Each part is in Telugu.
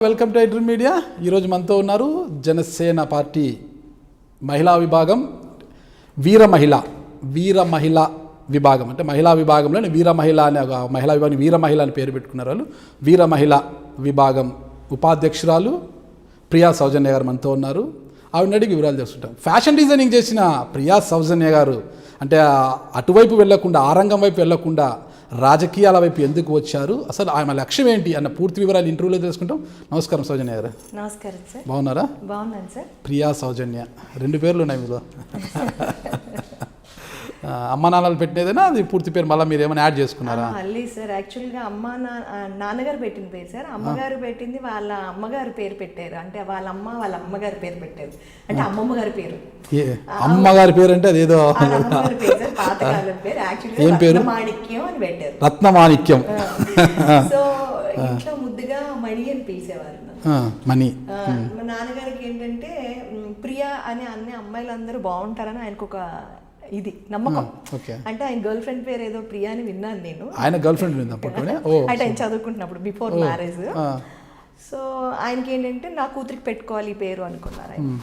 Welcome to iDream media. ఈరోజు మనతో ఉన్నారు జనసేన పార్టీ మహిళా విభాగం వీర మహిళ విభాగం, అంటే మహిళా విభాగంలోని వీర మహిళ అనే ఒక మహిళా విభాగం వీర మహిళ అని పేరు పెట్టుకున్నారు వాళ్ళు. వీర మహిళ విభాగం ఉపాధ్యక్షురాలు ప్రియా సౌజన్య గారు మనతో ఉన్నారు. ఆవిడని అడిగి వివరాలు తెలుసుకుంటాం. ఫ్యాషన్ డిజైనింగ్ చేసిన ప్రియా సౌజన్య గారు అంటే అటువైపు వెళ్లకుండా, ఆ రంగం వైపు వెళ్లకుండా రాజకీయాల వైపు ఎందుకు వచ్చారు, అసలు ఆమె లక్ష్యం ఏంటి అన్న పూర్తి వివరాలు ఇంటర్వ్యూలో తెలుసుకుంటాం. నమస్కారం సౌజన్య గారు. నమస్కారం సార్. బాగున్నారా? బాగున్నాను సార్. ప్రియా సౌజన్య 2 పేర్లు ఉన్నాయి మీలో. అమ్మ నాన్నలు పెట్టినదేనా అది పూర్తి పేరు మళ్ళీ మీరు ఏమైనా యాడ్ చేసుకున్నారా? లేదు సార్, యాక్చువల్గా నాన్నగారు పెట్టిన పేరు సార్. అమ్మగారు పెట్టింది వాళ్ళ అమ్మగారు పేరు పెట్టారు. అంటే వాళ్ళ అమ్మగారి పేరు పెట్టారు, అంటే అమ్మమ్మ గారి పేరు. అమ్మగారి పేరు అంటే అదేదో పాతకాలం పేరు. యాక్చువల్గా ఏం పేరు? రత్నమాణిక్యం అని పెట్టారు. రత్నమాణిక్యం. సో ఇంట్లో ముద్దుగా మణి అని పిలిచేవారు. మణి. మా నాన్నగారికి ఏంటంటే ప్రియా అని అన్ని అమ్మాయిలందరూ బాగుంటారని ఆయనకు ఒక ఇది నమ్మకం. అంటే ఆయన గర్ల్ ఫ్రెండ్ పేరు ఏదో ప్రియా అని విన్నాను నేను. ఆయన గర్ల్ ఫ్రెండ్ అంటే ఆయన చదువుకుంటున్నప్పుడు బిఫోర్ మ్యారేజ్. సో ఆయనకి ఏంటంటే నా కూతురికి పెట్టుకోవాలి ఈ పేరు అనుకున్నారు ఆయన.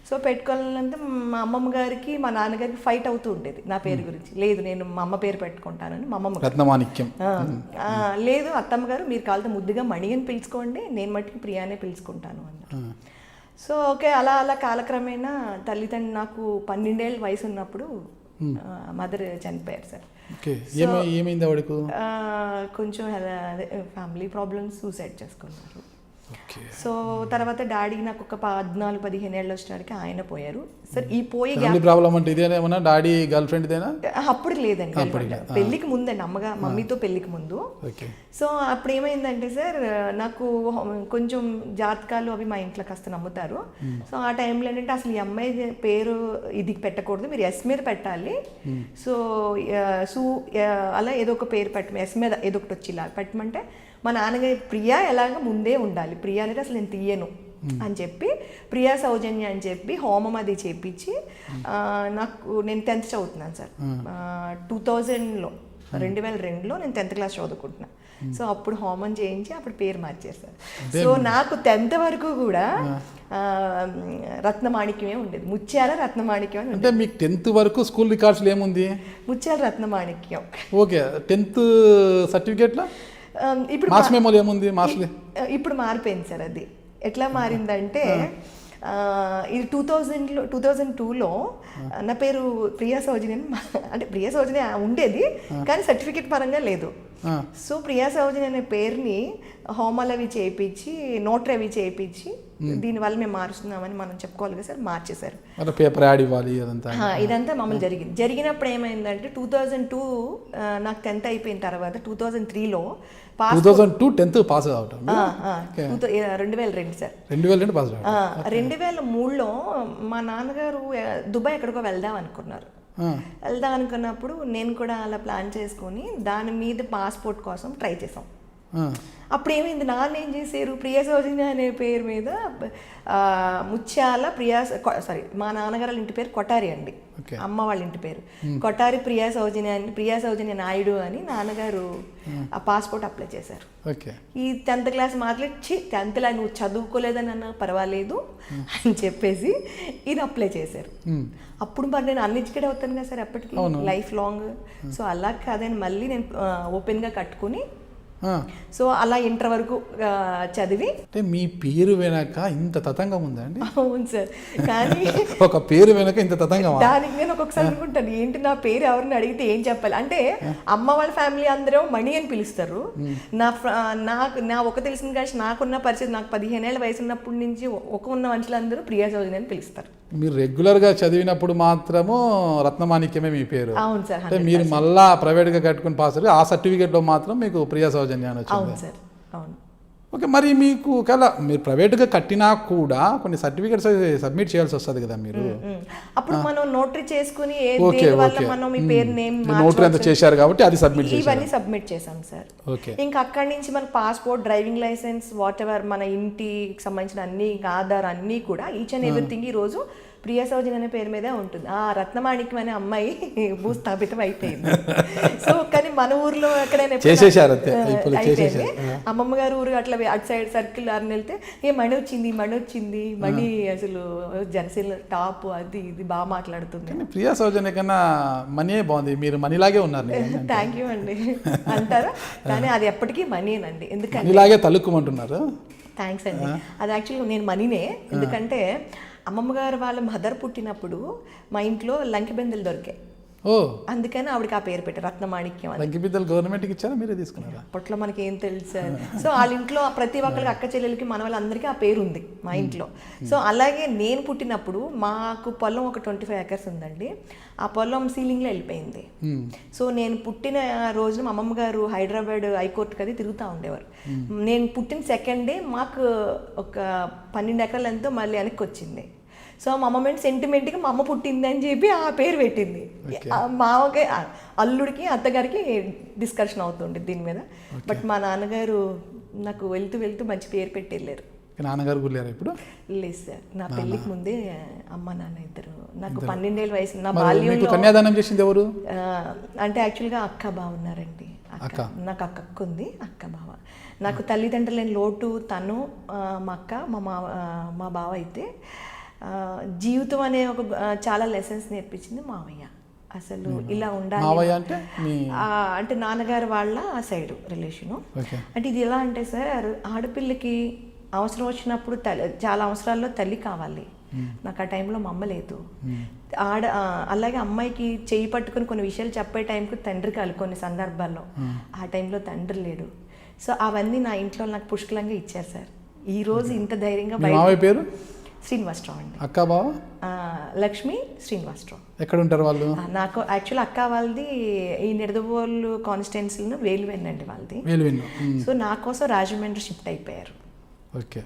సో పెట్టుకోవాలంటే మా అమ్మమ్మ గారికి మా నాన్నగారికి ఫైట్ అవుతూ ఉండేది నా పేరు గురించి. లేదు నేను మా అమ్మ పేరు పెట్టుకుంటానని మా అమ్మమ్మ. రత్నమాణిక్యం. లేదు అత్తమ్మ గారు మీరు కాళ్ళతో ముద్దుగా మణి అని పిలుచుకోండి, నేను మట్టుకు ప్రియానే పిలుచుకుంటాను అన్నారు. సో ఓకే, అలా అలా కాలక్రమేణా తల్లిదండ్రులు నాకు 12 ఏళ్ళ వయసు ఉన్నప్పుడు మదర్ చనిపోయారు సార్. ఏమైంది ఆవిడకు? కొంచెం ఫ్యామిలీ ప్రాబ్లమ్స్, సూసైడ్ చేసుకున్నారు. సో తర్వాత డాడీ నాకు ఒక 14-15 ఏళ్ళు వచ్చేటికి ఆయన పోయారు సార్. ఈ పోయి ప్రాబ్లం అంటే ఇదేనా డాడీ గర్ల్ ఫ్రెండ్దేనా? అప్పుడు లేదండి, పెళ్ళికి ముందండి, మమ్మీతో పెళ్ళికి ముందు. సో అప్పుడు ఏమైందంటే సార్, నాకు కొంచెం జాతకాలు అవి మా ఇంట్లో కాస్త నమ్ముతారు. సో ఆ టైంలో ఏంటంటే అసలు ఈ అమ్మాయి పేరు ఇది పెట్టకూడదు, మీరు ఎస్ మీద పెట్టాలి. సో అలా ఏదో ఒక పేరు పెట్ట, ఎస్ మీద ఏదో ఒకటి వచ్చి ఇలా పెట్టమంటే మా నాన్నగారి ప్రియా ఎలాగ ముందే ఉండాలి, ప్రియా అనేది అసలు నేను తీయను అని చెప్పి ప్రియా సౌజన్య అని చెప్పి హోమం అది చేపించి నాకు, నేను 10th చదువుతున్నాను సార్. 2002లో నేను 10th క్లాస్ చదువుకుంటున్నాను. సో అప్పుడు హోమం చేయించి అప్పుడు పేరు మార్చేశారు. సో నాకు 10th వరకు కూడా రత్నమాణిక్యమే ఉండేది, ముత్యాల రత్నమాణిక్యం అని. అంటే మీకు 10th వరకు స్కూల్ రికార్డ్స్లో ఏముంది? ముత్యాల రత్నమాణిక్యం. ఓకే, 10th సర్టిఫికేట్లో ఇప్పుడు ఇప్పుడు మారిపోయింది సార్. అది ఎట్లా మారిందంటే ఇది 2002లో నా పేరు ప్రియా సౌజన్య, అంటే ప్రియా సౌజన్య ఉండేది కానీ సర్టిఫికేట్ పరంగా లేదు. సో ప్రియా సౌజన్య అనే పేరుని హోమాలు అవి చేయించి, నోటరీ అవి చేయించి దీనివల్ల మేము మారుస్తున్నామని మనం చెప్పుకోవాలి కదా సార్, మార్చేశారు. పేపర్ యాడ్ ఇవ్వాలి, ఇదంతా మామూలు జరిగినప్పుడు ఏమైందంటే 2002 నాకు 10th అయిపోయిన తర్వాత 2003లో 10th పాస్ అవటం 2002 సార్. 2002 పాస్. 2003లో మా నాన్నగారు దుబాయ్ ఎక్కడికో వెళ్దాం అనుకున్నప్పుడు నేను కూడా అలా ప్లాన్ చేసుకొని దాని మీద పాస్పోర్ట్ కోసం ట్రై చేసాం. అప్పుడు ఏమైంది, నాన్న ఏం చేశారు, ప్రియా సౌజన్య అనే పేరు మీద ముత్యాల మా నాన్నగారు ఇంటి పేరు కొటారి అండి, అమ్మ వాళ్ళ ఇంటి పేరు కొటారి ప్రియా సౌజన్య నాయుడు అని నాన్నగారు ఆ పాస్పోర్ట్ అప్లై చేశారు. ఈ 10th క్లాస్ మాట్లాడి 10th లా నువ్వు చదువుకోలేదని అన్నా పర్వాలేదు అని చెప్పేసి ఇది అప్లై చేశారు. అప్పుడు మరి నేను అన్ఎడ్యుకేట్ అవుతాను కదా సార్ ఎప్పటికీ, లైఫ్ లాంగ్. సో అలా కాదని మళ్ళీ నేను ఓపెన్గా కట్టుకుని, సో అలా ఇంటర్ వరకు చదివి. అంటే మీ పేరు వెనక ఇంత తతంగం ఉందండి? అవును సార్, కానీ ఒక పేరు వెనక ఇంత తతంగం. దానికి నేను ఒక్కొక్కసారి అనుకుంటాను, ఏంటి నా పేరు ఎవరిని అడిగితే ఏం చెప్పాలి అంటే, అమ్మ వాళ్ళ ఫ్యామిలీ అందరూ మణి అని పిలుస్తారు. నా ఒక తెలిసిన కాదు, నాకున్న పరిస్థితి, నాకు 15 ఏళ్ళ వయసు ఉన్నప్పటి నుంచి ఉన్న మనుషులందరూ ప్రియా సౌజన్య అని పిలుస్తారు. మీరు రెగ్యులర్గా చదివినప్పుడు మాత్రము రత్నమాణిక్యమే మీ పేరు. అవును సార్. అంటే మీరు మళ్ళా ప్రైవేట్గా కట్టుకుని పాస్ అయ్యి ఆ సర్టిఫికేట్లో మాత్రం మీకు ప్రియా సౌజన్య అని వచ్చింది. అవును సార్, అవును. ఓకే, మరి మీకు మీరు ప్రైవేట్గా కట్టినా కూడా కొన్ని సర్టిఫికేట్స్ సబ్మిట్ చేయాల్సి వస్తుంది కదా మీరు. అప్పుడు మనం నోటరీ చేసుకుని నోటరీ అంతా చేశారు కాబట్టి అది ఇవన్నీ సబ్మిట్ చేసాం సార్. ఇంకా అక్కడి నుంచి మన passport, driving licence, whatever మన ఇంటికి సంబంధించిన అన్ని, ఆధార్ అన్నీ కూడా ఈచ్ అండ్ ఎవ్రీథింగ్ ఈ రోజు ప్రియా సౌజన్య అనే పేరు మీదే ఉంటుంది. ఆ రత్నమాణిక్యం అనే అమ్మాయి భూస్థాపితం అయిపోయింది. సో కానీ మన ఊర్లో ఎక్కడైనా చేసేసారు అయిపోయింది. అమ్మమ్మ గారు ఊరు అట్లా అటు సైడ్ సర్కిల్ అని వెళ్తే మణి వచ్చింది మణి అసలు జనసేన టాప్ అది ఇది బాగా మాట్లాడుతుంది. ప్రియా సౌజన్య కన్నా మనీయే బాగుంది, మీరు మనీలాగే ఉన్నారు. థ్యాంక్ యూ అండి అంటారా, కానీ అది ఎప్పటికీ మనీనండి. ఎందుకంటే మనీలాగే తలుక్కుమంటున్నారు. థ్యాంక్స్ అండి. అది యాక్చువల్గా నేను మనీనే, ఎందుకంటే అమ్మమ్మ గారు వాళ్ళ మదర్ పుట్టినప్పుడు మా ఇంట్లో లంకి బెందులు దొరికాయి. ఓ, అందుకని ఆవిడకి ఆ పేరు పెట్టారు రత్నమాణిక్యం అని. లంకిబిద్దలు గవర్నమెంట్కి ఇచ్చారా, మీరే తీసుకున్నారా? అప్పట్లో మనకి ఏం తెలుసు సార్. సో వాళ్ళ ఇంట్లో ప్రతి ఒక్కరికి అక్క చెల్లెలకి మన వాళ్ళందరికీ ఆ పేరు ఉంది మా ఇంట్లో. సో అలాగే నేను పుట్టినప్పుడు మాకు పొలం ఒక 25 acres ఉందండి. ఆ పొలం సీలింగ్లో వెళ్ళిపోయింది. సో నేను పుట్టిన రోజున మా అమ్మమ్మ గారు హైదరాబాద్ హైకోర్టుకి అది తిరుగుతూ ఉండేవారు. నేను పుట్టిన సెకండ్ డే మాకు ఒక 12 acres ఎంతో మళ్ళీ వెనక్కి వచ్చింది. సో మా అమ్మ సెంటిమెంట్గా మా అమ్మ పుట్టింది అని చెప్పి ఆ పేరు పెట్టింది. మామకి అల్లుడికి అత్తగారికి డిస్కషన్ అవుతుండే దీని మీద. బట్ మా నాన్నగారు నాకు వెళ్తూ మంచి పేరు పెట్టి వెళ్ళారు. నాన్నగారు గుర్లేరా ఇప్పుడు? లేదు సార్, నా పెళ్ళికి ముందే అమ్మ నాన్న ఇద్దరు. నాకు 12 ఏళ్ళ వయసు, నా బాల్యంలో కన్యాదానం చేసింది ఎవరు అంటే యాక్చువల్గా అక్క బావ ఉన్నారండి. నాకు అక్క ఉంది, అక్క బావ. నాకు తల్లిదండ్రులు లేని లోటు తను, మా అక్క, మా బావ. అయితే జీవితం అనే ఒక చాలా లెసన్స్ నేర్పించింది మావయ్య. అసలు ఇలా ఉండాలి అంటే నాన్నగారు వాళ్ళ సైడు రిలేషను. అంటే ఇది ఎలా అంటే సార్, ఆడపిల్లకి అవసరం వచ్చినప్పుడు చాలా అవసరాల్లో తల్లి కావాలి. నాకు ఆ టైంలో మా అమ్మ లేదు. అలాగే అమ్మాయికి చేయి పట్టుకుని కొన్ని విషయాలు చెప్పే టైంకి తండ్రి కాదు కొన్ని సందర్భాల్లో. ఆ టైంలో తండ్రి లేడు. సో అవన్నీ నా ఇంట్లో నాకు పుష్కలంగా ఇచ్చారు సార్. ఈ రోజు ఇంత ధైర్యంగా పేరు శ్రీనివాసరావు అండి. అక్క బావ లక్ష్మి శ్రీనివాసరావు. ఎక్కడ ఉంటారు వాళ్ళు? నాకు యాక్చువల్ అక్క వాళ్ళది ఈ నిడదవోలు కాన్స్టిట్యున్సీలో వేలువెన్నండి వాళ్ళది. సో నా కోసం రాజమండ్రి షిఫ్ట్ అయిపోయారు. ఓకే.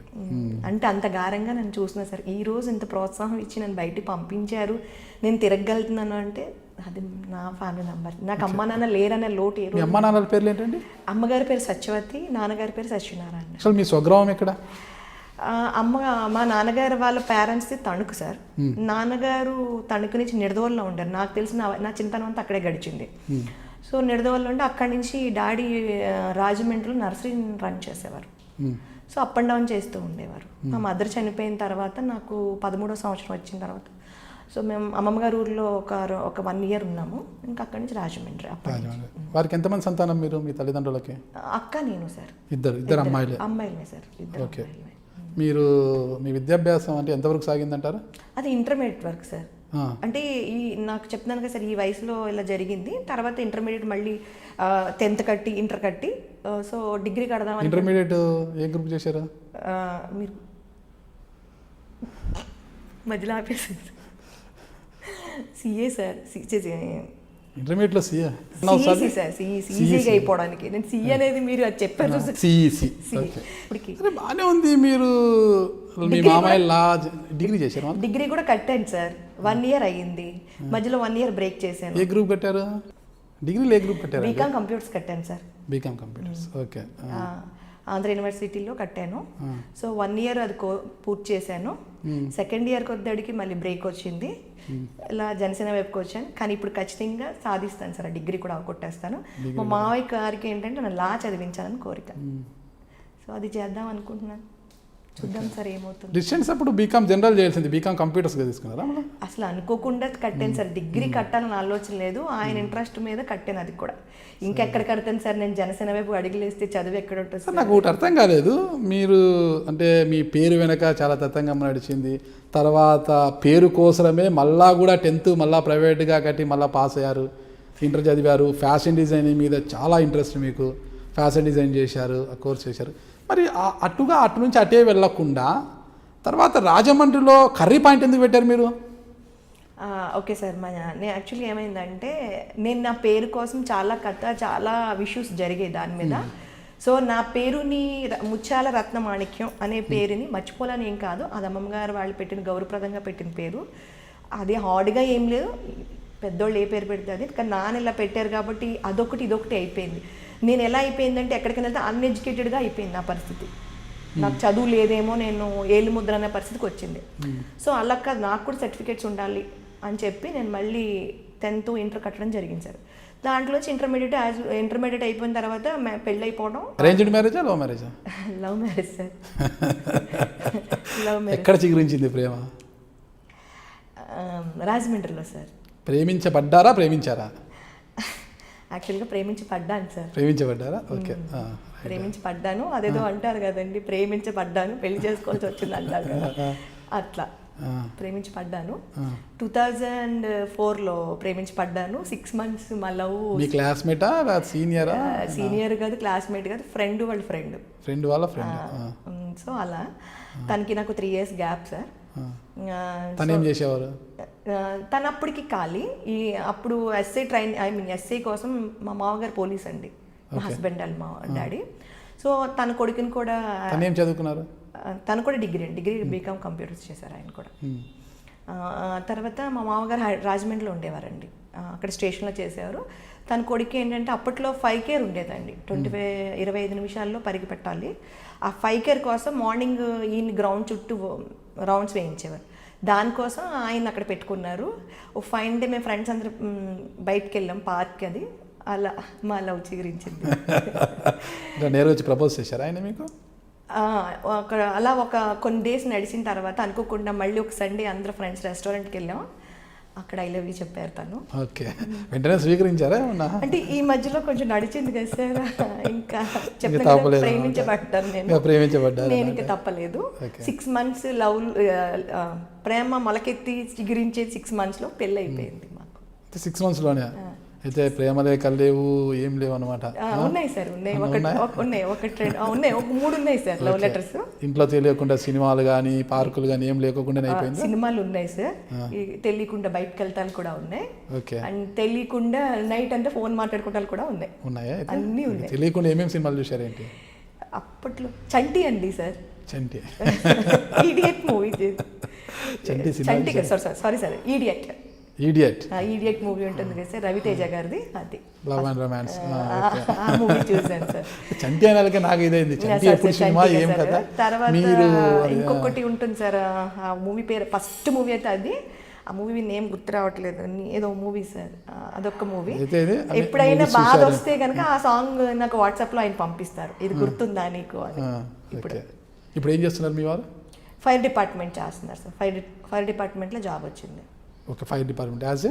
అంటే అంత గారంగా నన్ను చూసినా సార్, ఈ రోజు ఇంత ప్రోత్సాహం ఇచ్చి నన్ను బయటికి పంపించారు, నేను తిరగలుగుతున్నాను అంటే అది నా ఫ్యామిలీ మెంబర్. నాకు అమ్మ నాన్న లేరనే లోటు. అమ్మ నాన్నల పేర్లు ఏంటండి? అమ్మగారి పేరు సత్యవతి, నాన్నగారి పేరు సత్యనారాయణ. అసలు మీ స్వగ్రామం ఎక్కడ? మా నాన్నగారు వాళ్ళ పేరెంట్స్ది తణుకు సార్. నాన్నగారు తణుకు నుంచి నిడదవోలులో ఉండారు. నాకు తెలిసిన నా చిన్నతనం అంతా అక్కడే గడిచింది. సో నిడదవోలు ఉంటే అక్కడి నుంచి డాడీ రాజమండ్రిలో నర్సరీని రన్ చేసేవారు. సో అప్ అండ్ డౌన్ చేస్తూ ఉండేవారు. మా మదర్ చనిపోయిన తర్వాత నాకు 13వ సంవత్సరం వచ్చిన తర్వాత సో మేము అమ్మమ్మ గారి ఊర్లో ఒక 1 year ఉన్నాము. ఇంకా అక్కడి నుంచి రాజమండ్రి. వారికి ఎంతమంది సంతానం మీరు మీ తల్లిదండ్రులకి? అక్క నేను సార్. ఇద్దరు అమ్మాయిలే సార్, ఇద్దరు. ఓకే. మీరు మీ విద్యాభ్యాసం అంటే ఎంతవరకు సాగిందంటారు? అది ఇంటర్మీడియట్ వరకు సార్. అంటే నాకు చెప్తున్నాను కదా సార్, ఈ వయసులో ఇలా జరిగింది. తర్వాత ఇంటర్మీడియట్ మళ్ళీ 10th కట్టి ఇంటర్ కట్టి సో డిగ్రీ కడదామని. ఇంటర్మీడియట్ ఏ గ్రూప్ చేశారు మీరు? మధ్యలో ఆపేసి సిఏ సార్. ఇంటర్మీడియట్లో సిఏ సార్, ఈజీగా అయిపోవడానికి. నేను సిఏ అనేది మీరు అది చెప్పారు. బాగానే ఉంది. మీరు మీ మామయ్య లా డిగ్రీ చేశారు? డిగ్రీ కూడా కట్టాను సార్, 1 year అయ్యింది. మధ్యలో 1 year బ్రేక్ చేశాను. ఏ గ్రూప్ కట్టారు? డిగ్రీలో ఏ గ్రూప్ కట్టారు? బీకామ్ కంప్యూటర్స్ కట్టాను sir. B.Com computers. Okay. Andhra యూనివర్సిటీలో కట్టాను. సో 1 year అది పూర్తి చేశాను. సెకండ్ ఇయర్కి వచ్చేడికి మళ్ళీ బ్రేక్ వచ్చింది. ఇలా జనసేన వైపుకి వచ్చాను. కానీ ఇప్పుడు ఖచ్చితంగా సాధిస్తాను సార్, డిగ్రీ కూడా కొట్టేస్తాను. మా మావయ్య గారికి ఏంటంటే నన్ను లా చదివించాలని కోరిక. సో అది చేద్దాం అనుకుంటున్నాను. చూద్దాం సార్ ఏమవుతుంది. డిస్టెన్స్ అప్పుడు బీకామ్ జనరల్ చేయాల్సింది, బీకామ్ కంప్యూటర్స్ తీసుకున్నారా? అసలు అనుకోకుండా కట్టాను సార్. డిగ్రీ కట్టాలని ఆలోచన లేదు, ఆయన ఇంట్రెస్ట్ మీద కట్టాను. అది కూడా ఇంకెక్కడ కడతాను సార్, నేను జనసేన వైపు అడుగులేస్తే చదువు ఎక్కడ ఉంటుంది సార్? నాకు ఒకటి అర్థం కాలేదు. మీరు అంటే మీ పేరు వెనక చాలా తతంగం నడిచింది. తర్వాత పేరు కోసమే మళ్ళా కూడా 10th మళ్ళీ ప్రైవేట్గా కట్టి మళ్ళీ పాస్ అయ్యారు, ఇంటర్ చదివారు. ఫ్యాషన్ డిజైనింగ్ మీద చాలా ఇంట్రెస్ట్ మీకు, ఫ్యాషన్ డిజైన్ చేశారు, ఆ కోర్స్ చేశారు. మరి అటు నుంచి అటే వెళ్ళకుండా తర్వాత రాజమండ్రిలో కర్రీ పాయింట్ ఎందుకు పెట్టారు మీరు? ఓకే సార్, నేను యాక్చువల్లీ ఏమైందంటే నేను నా పేరు కోసం చాలా ఇష్యూస్ జరిగాయి దాని మీద. సో నా పేరుని ముత్యాల రత్నమాణిక్యం అనే పేరుని మర్చిపోవాలని ఏం కాదు, అది అమ్మమ్మ గారు వాళ్ళు పెట్టిన గౌరవప్రదంగా పెట్టిన పేరు. అది హార్డ్గా ఏం లేదు, పెద్దోళ్ళు ఏ పేరు పెడితే అది. కానీ నాన్న ఇలా పెట్టారు కాబట్టి అదొకటి ఇదొకటి అయిపోయింది. నేను ఎలా అయిపోయిందంటే ఎక్కడికైనా వెళ్తే అన్ఎడ్యుకేటెడ్గా అయిపోయింది నా పరిస్థితి. నాకు చదువు లేదేమో, నేను ఏళ్ళు ముద్ర అనే పరిస్థితికి వచ్చింది. సో అలా కాదు, నాకు కూడా సర్టిఫికేట్స్ ఉండాలి అని చెప్పి నేను మళ్ళీ 10th ఇంటర్ కట్టడం జరిగింది సార్. దాంట్లోంచి ఇంటర్మీడియట్ అయిపోయిన తర్వాత పెళ్ళి అయిపోవడం. అరేంజ్డ్ మ్యారేజా లవ్ మ్యారేజా? Love marriage sir. Love marriage. ఎక్కడ చిగురించింది ప్రేమ? రాజమండ్రిలో సార్. ప్రేమించబడ్డారా ప్రేమించారా? యాక్చువల్గా ప్రేమించి పడ్డాను సార్. ప్రేమించబడ్డారా? ఓకే. ప్రేమించి పడ్డాను, అదేదో అంటారు కదండి, ప్రేమించబడ్డాను పెళ్లి చేసుకోవాల్సి వచ్చింది అంటారు కదా, అట్లా ప్రేమించి పడ్డాను. 2004లో ప్రేమించి పడ్డాను. 6 months మా లవ్. మీ క్లాస్మేటా సీనియరా? సీనియర్ కాదు, క్లాస్మేట్ కాదు, ఫ్రెండ్ వాళ్ళ ఫ్రెండ్. ఫ్రెండ్ వాళ్ళ ఫ్రెండ్. సో అలా తనకి నాకు 3 years గ్యాప్ సార్. తను ఏం చేసేవారు? తను అప్పటికి ఖాళీ. అప్పుడు ఎస్ఐ కోసం మా మామగారు పోలీస్ అండి, మా హస్బెండ్ వాళ్ళ మా డాడీ. సో తన కొడుకుని కూడా. తను ఏం చదువుకున్నారు? తను కూడా డిగ్రీ బీకామ్ కంప్యూటర్స్ చేశారు ఆయన కూడా. తర్వాత మా మామగారు రాజమండ్రిలో ఉండేవారండి, అక్కడ స్టేషన్లో చేసేవారు. తన కొడుకు ఏంటంటే అప్పట్లో 5K ఉండేదండి, 25 నిమిషాల్లో పరిగి పెట్టాలి. ఆ 5K కోసం మార్నింగ్ ఈయన గ్రౌండ్ చుట్టూ రౌండ్స్ వేయించేవారు. దానికోసం ఆయన అక్కడ పెట్టుకున్నారు. ఓ ఫైన్ డే మేము ఫ్రెండ్స్ అందరూ బయటకు వెళ్ళాం పార్క్, అది అలా మా లవ్ చిగురించింది. నేరు వచ్చి ప్రపోజ్ చేశారా ఆయన మీకు? అలా కొన్ని డేస్ నడిచిన తర్వాత అనుకోకుండా మళ్ళీ ఒక సండే అందరూ ఫ్రెండ్స్ రెస్టారెంట్కి వెళ్ళాం, అక్కడ ఐ లవ్ యూ చెప్పారు తను. ఓకే, వెంటనే స్వీకరించారా? అంటే ఈ మధ్యలో కొంచెం నడిచింది కదా సార్, ఇంకా ప్రేమించబడ్డాను నేను ఇంకా తప్పలేదు. 6 months లవ్ ప్రేమ మొలకెత్తి చిగురించే 6 monthsలో పెళ్ళి అయిపోయింది మాకు. 6 monthsలోనే? అయితే ప్రేమలే కల్లేవు ఏం లేవు అనమాట? ఉన్నాయి సార్, ఉన్నాయి. ఒక 3 ఉన్నాయి సార్ లవ్ లెటర్స్. ఇంట్లో తెలియకుండా సినిమాలు కానీ పార్కులు కానీ ఏం లేకుండా అయిపోయింది? సినిమాలు ఉన్నాయి సార్, తెలియకుండా బయటకు వెళ్తాను కూడా ఉన్నాయి. ఓకే. అండ్ తెలియకుండా నైట్ అంతా ఫోన్ మాట్లాడుకుంటాను కూడా ఉన్నాయి. ఉన్నాయా? అన్నీ ఉన్నాయి. తెలియకుండా ఏమేమి సినిమాలు చూసారేంటి? అప్పట్లో చంటి అండి సార్. చంటి? Idiot movie. చంటి సారీ సార్, ఈడియట్ మూవీ ఉంటుంది కదా సార్, రవితేజ గారిది. అది లవ్ అండ్ రొమాన్స్ మూవీ చూసాను సార్. చంటి అనాలకే నాకు ఇదైంది, చంటి ఎప్పుడు సినిమా ఏం కదా. తర్వాత ఇంకొకటి ఉంటుంది సార్, ఆ మూవీ పేరు ఫస్ట్ మూవీ అయితే అది, ఆ మూవీ నేమ్ గుర్తు రావట్లేదు, ఏదో మూవీ సార్, అదొక మూవీ. ఎప్పుడైనా బాధ వస్తే కనుక ఆ సాంగ్ నాకు వాట్సాప్లో ఆయన పంపిస్తారు, ఇది గుర్తుందా నీకు అని. ఇప్పుడు ఏం చేస్తున్నారు మీ వారు? ఫైర్ డిపార్ట్మెంట్ చేస్తున్నారు సార్. ఫైర్ డిపార్ట్మెంట్లో జాబ్ వచ్చింది. ఓకే, ఫైర్ డిపార్ట్మెంట్ యాజ్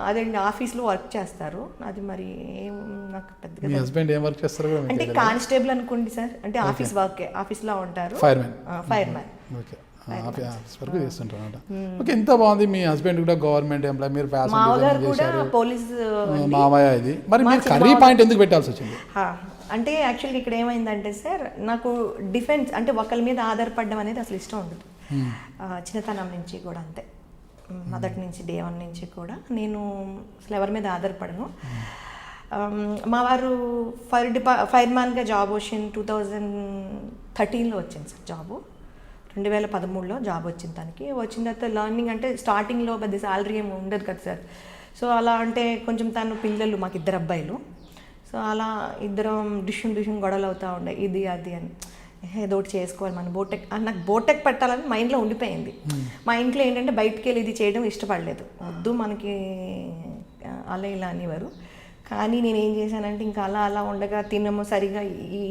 అదండి, ఆఫీస్లో వర్క్ చేస్తారు. అది మరి ఏం నాకు పెద్దగా. మీ హస్బెండ్ ఏం వర్క్ చేస్తారు? అంటే కానిస్టేబుల్ అనుకోండి సార్, అంటే ఆఫీస్ వర్క్, ఆఫీస్లో ఉంటారు. ఫైర్మ్యాన్. ఓకే, ఆఫీస్ వర్క్ చేస్తుంటారు. ఓకే, ఎంత బాగుంది. మీ హస్బెండ్ కూడా గవర్నమెంట్ ఎంప్లాయ్, మీరు మామగారు కూడా పోలీస్. మామయ్య ఇది. మరి మీరు కర్రీ పాయింట్ ఎందుకు పెట్టాల్సి వచ్చింది? అంటే యాక్చువల్గా ఇక్కడ ఏమైందంటే సార్, నాకు డిఫెన్స్ అంటే ఒకరి మీద ఆధారపడడం అనేది అసలు ఇష్టం ఉండదు. చిన్నతనం నుంచి కూడా అంతే, మొదటి నుంచి డే 1 నుంచి కూడా నేను అసలు ఎవరి మీద ఆధారపడను. మా వారు ఫైర్మ్యాన్గా జాబ్ వచ్చింది 2013లో వచ్చింది సార్ జాబు. 2013లో జాబ్ వచ్చింది తనకి. వచ్చిన తర్వాత లర్నింగ్ అంటే స్టార్టింగ్లో పెద్ద శాలరీ ఏమి ఉండదు కదా సార్. సో అలా అంటే కొంచెం తను పిల్లలు, మాకు 2 అబ్బాయిలు. సో అలా ఇద్దరం డిషన్ గొడవలు అవుతూ ఉండే, ఇది అది అని. ఏదో ఒకటి చేసుకోవాలి మనం, నాకు బోటెక్ పెట్టాలని మైండ్లో ఉండిపోయింది. మా ఇంట్లో ఏంటంటే బయటికి వెళ్ళి ఇది చేయడం ఇష్టపడలేదు, వద్దు మనకి అలా ఇలా అనేవారు. కానీ నేను ఏం చేశానంటే ఇంకా అలా ఉండగా తినము సరిగా,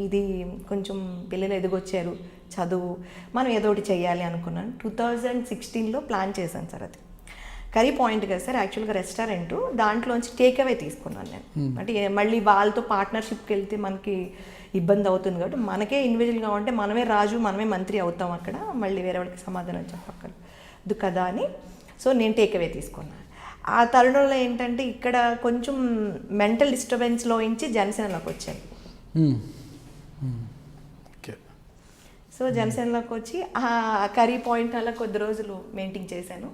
ఇది కొంచెం పిల్లలు ఎదిగొచ్చారు, చదువు, మనం ఏదో ఒకటి చేయాలి అనుకున్నాను. 2016లో ప్లాన్ చేశాను సార్. అది కర్రీ పాయింట్ కదా సార్, యాక్చువల్గా రెస్టారెంట్, దాంట్లోంచి టేక్ అవే తీసుకున్నాను నేను. అంటే మళ్ళీ వాళ్ళతో పార్ట్నర్షిప్కి వెళ్తే మనకి ఇబ్బంది అవుతుంది కాబట్టి మనకే ఇండివిజువల్గా ఉంటే మనమే రాజు, మనమే మంత్రి అవుతాం అక్కడ, మళ్ళీ వేరే వాళ్ళకి సమాధానం చెప్పక్కర్లేదు కదా అని. సో నేను టేక్ అవే తీసుకున్నాను. ఆ తరుణంలో ఏంటంటే ఇక్కడ కొంచెం మెంటల్ డిస్టర్బెన్స్లో నుంచి జనసేనలోకి వచ్చాను. సో జనసేనలోకి వచ్చి ఆ కర్రీ పాయింట్ అలా కొద్ది రోజులు మెయింటైన్ చేశాను.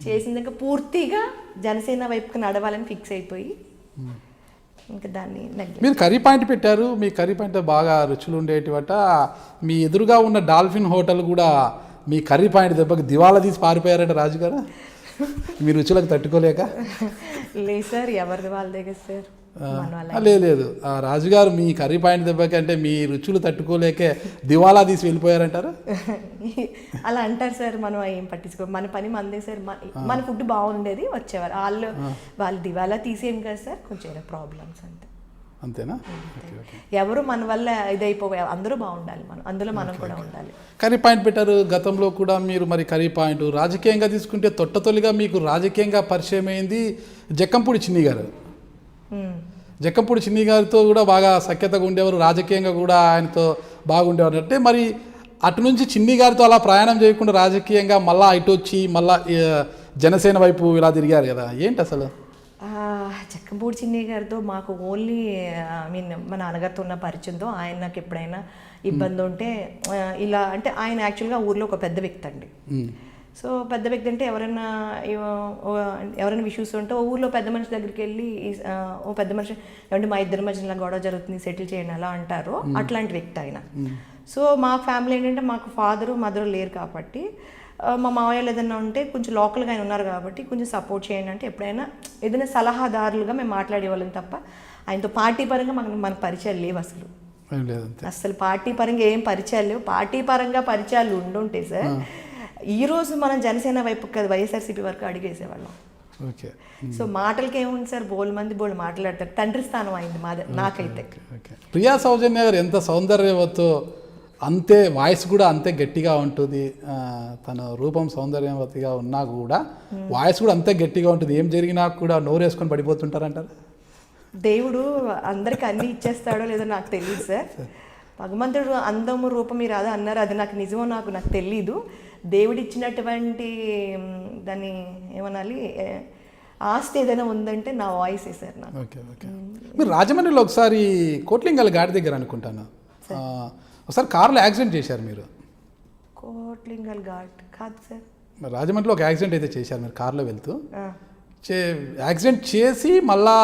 చేసిందాక పూర్తిగా జనసేన వైపుకి నడవాలని ఫిక్స్ అయిపోయి ఇంకా దాన్ని. మీరు కర్రీ పాయింట్ పెట్టారు, మీ కర్రీ పాయింట్ బాగా రుచులు ఉండేటివట. మీ ఎదురుగా ఉన్న డాల్ఫిన్ హోటల్ కూడా మీ కర్రీ పాయింట్ దెబ్బకి దివాలా తీసి పారిపోయారట రాజుగారు, మీ రుచులకు తట్టుకోలేక. లేదు సార్, ఎవరిది వాళ్ళదే కదా సార్. మన వల్ల లేదు ఆ రాజుగారు మీ కర్రీ పాయింట్ దెబ్బకి అంటే మీ రుచులు తట్టుకోలేకే దివాలా తీసి వెళ్ళిపోయారంటారు. అలా అంటారు సార్, మనం ఏం పట్టించుకో, మన పని మందే సార్, మన ఫుడ్ బాగుండేది వచ్చేవారు. వాళ్ళు దివాలా తీసేం కదా సార్, కొంచెం ఏదో ప్రాబ్లమ్స్ అంతే. అంతేనా? ఎవరు మన వల్ల ఇదైపోయా, అందరూ బాగుండాలి, మనం అందులో మనం కూడా ఉండాలి. కర్రీ పాయింట్ పెట్టారు గతంలో కూడా మీరు. మరి కర్రీ పాయింట్ రాజకీయంగా తీసుకుంటే తొట్టతొలిగా మీకు రాజకీయంగా పరిచయం అయింది జక్కంపూడి చిన్ని గారు. జక్కంపూడి చిన్ని గారితో కూడా బాగా సఖ్యతగా ఉండేవారు, రాజకీయంగా కూడా ఆయనతో బాగుండేవారు. అంటే మరి అటు నుంచి చిన్ని గారితో అలా ప్రయాణం చేయకుండా రాజకీయంగా మళ్ళీ ఇటు వచ్చి మళ్ళీ జనసేన వైపు ఇలా తిరిగారు కదా, ఏంటి అసలు? జక్కంపూడి చిన్ని గారితో మాకు ఓన్లీ మా నాన్నగారితో ఉన్న పరిచయంతో, ఆయన నాకు ఎప్పుడైనా ఇబ్బంది ఉంటే ఇలా అంటే, ఆయన యాక్చువల్గా ఊర్లో ఒక పెద్ద వ్యక్తి అండి. సో పెద్ద వ్యక్తి అంటే ఎవరైనా ఇష్యూస్ ఉంటే ఊర్లో పెద్ద మనిషి దగ్గరికి వెళ్ళి, ఓ పెద్ద మనిషి ఏమంటే మా ఇద్దరి మధ్య ఇలా గొడవ జరుగుతుంది, సెటిల్ చేయండి అలా అంటారు, అట్లాంటి వ్యక్తి ఆయన. సో మా ఫ్యామిలీ ఏంటంటే మాకు ఫాదరు మదరు లేరు కాబట్టి, మా మావయ్యలు ఏదైనా ఉంటే కొంచెం లోకల్గా ఆయన ఉన్నారు కాబట్టి కొంచెం సపోర్ట్ చేయండి అంటే ఎప్పుడైనా ఏదైనా సలహాదారులుగా మేము మాట్లాడేవాళ్ళం తప్ప, ఆయనతో పార్టీ పరంగా మన పరిచయాలు లేవు అసలు. అసలు పార్టీ పరంగా ఏం పరిచయాలు లేవు. పార్టీ పరంగా పరిచయాలు ఉండుంటే సార్ ఈరోజు మనం జనసేన వైపు కదా వైఎస్ఆర్సీపీ వరకు అడిగేసేవాళ్ళం. సో మాటలకి ఏముంది సార్, బోల్ మాట్లాడతారు. తండ్రి స్థానం అయింది నాకైతే. ప్రియా సౌజన్య గారు ఎంత సౌందర్యవతో, అంతే వాయిస్ కూడా అంతే గట్టిగా ఉంటుంది. తన రూపం సౌందర్యవతిగా ఉన్నా కూడా వాయిస్ కూడా అంతే గట్టిగా ఉంటుంది. ఏం జరిగినా కూడా నోరేసుకొని పడిపోతుంటారంటారు. దేవుడు అందరికి అన్ని ఇచ్చేస్తాడో లేదో నాకు తెలియదు సార్. భగవంతుడు అందము రూపం మీరు అదే అన్నారు, అది నాకు నిజమో నాకు తెలీదు. దేవుడు ఇచ్చినటువంటి దాన్ని ఏమనాలి, ఆస్తి ఏదైనా ఉందంటే నా వాయిసే సార్ నాకు. మీరు రాజమండ్రిలో ఒకసారి కోట్లింగల్ ఘాట్ దగ్గర అనుకుంటాను ఒకసారి కారులో యాక్సిడెంట్ చేశారు మీరు. కోట్లింగల్ ఘాట్ కాదు సార్, రాజమండ్రిలో ఒక యాక్సిడెంట్ అయితే చేశారు మీరు కారులో వెళ్తూ. యాక్సిడెంట్ చేసి మళ్ళా